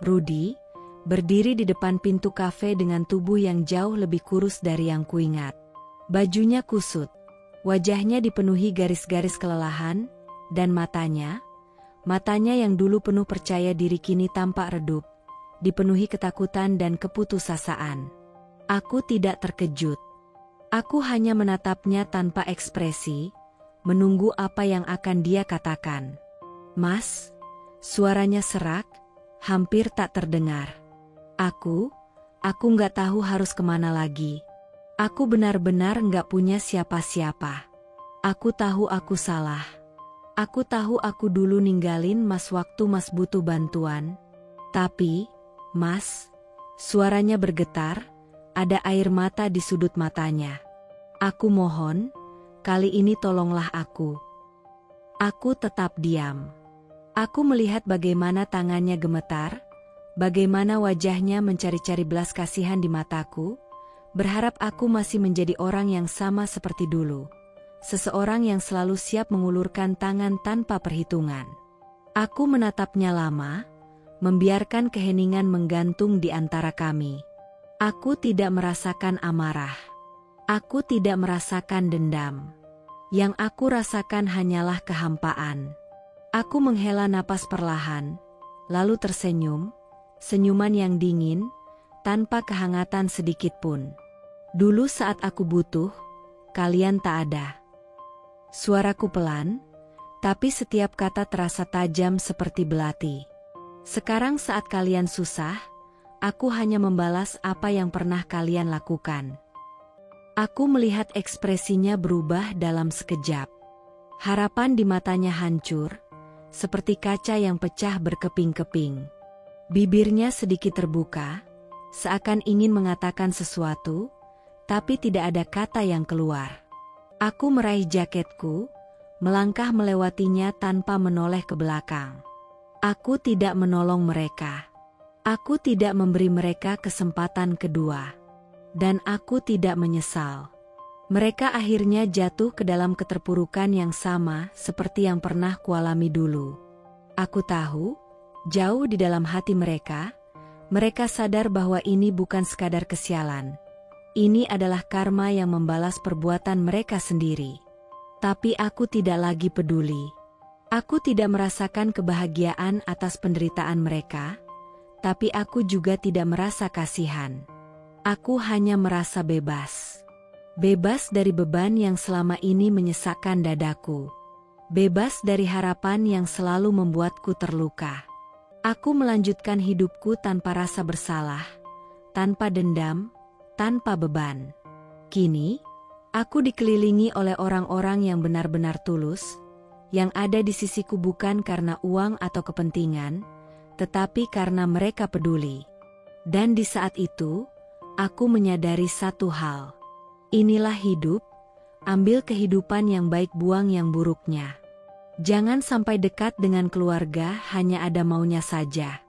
Rudy, berdiri di depan pintu kafe dengan tubuh yang jauh lebih kurus dari yang kuingat. Bajunya kusut. Wajahnya dipenuhi garis-garis kelelahan, dan matanya, Matanya yang dulu penuh percaya diri kini tampak redup, dipenuhi ketakutan dan keputusasaan. Aku tidak terkejut. Aku hanya menatapnya tanpa ekspresi, menunggu apa yang akan dia katakan. "Mas," suaranya serak, hampir tak terdengar. Aku nggak tahu harus kemana lagi. Aku benar-benar nggak punya siapa-siapa. Aku tahu aku salah. Aku tahu aku dulu ninggalin Mas waktu Mas butuh bantuan. Tapi, Mas," suaranya bergetar, ada air mata di sudut matanya. "Aku mohon, kali ini tolonglah aku." Aku tetap diam. Aku melihat bagaimana tangannya gemetar, bagaimana wajahnya mencari-cari belas kasihan di mataku, berharap aku masih menjadi orang yang sama seperti dulu. Seseorang yang selalu siap mengulurkan tangan tanpa perhitungan. Aku menatapnya lama, membiarkan keheningan menggantung di antara kami. Aku tidak merasakan amarah. Aku tidak merasakan dendam. Yang aku rasakan hanyalah kehampaan. Aku menghela napas perlahan, lalu tersenyum, senyuman yang dingin, tanpa kehangatan sedikit pun. "Dulu saat aku butuh, kalian tak ada." Suaraku pelan, tapi setiap kata terasa tajam seperti belati. "Sekarang saat kalian susah, aku hanya membalas apa yang pernah kalian lakukan." Aku melihat ekspresinya berubah dalam sekejap. Harapan di matanya hancur, seperti kaca yang pecah berkeping-keping. Bibirnya sedikit terbuka, seakan ingin mengatakan sesuatu, tapi tidak ada kata yang keluar. Aku meraih jaketku, melangkah melewatinya tanpa menoleh ke belakang. Aku tidak menolong mereka. Aku tidak memberi mereka kesempatan kedua. Dan aku tidak menyesal. Mereka akhirnya jatuh ke dalam keterpurukan yang sama seperti yang pernah kualami dulu. Aku tahu, jauh di dalam hati mereka sadar bahwa ini bukan sekadar kesialan. Ini adalah karma yang membalas perbuatan mereka sendiri. Tapi aku tidak lagi peduli. Aku tidak merasakan kebahagiaan atas penderitaan mereka, tapi aku juga tidak merasa kasihan. Aku hanya merasa bebas. Bebas dari beban yang selama ini menyesakkan dadaku. Bebas dari harapan yang selalu membuatku terluka. Aku melanjutkan hidupku tanpa rasa bersalah, tanpa dendam, tanpa beban. Kini, aku dikelilingi oleh orang-orang yang benar-benar tulus, yang ada di sisiku bukan karena uang atau kepentingan, tetapi karena mereka peduli. Dan di saat itu, aku menyadari satu hal. Inilah hidup, ambil kehidupan yang baik, buang yang buruknya. Jangan sampai dekat dengan keluarga hanya ada maunya saja.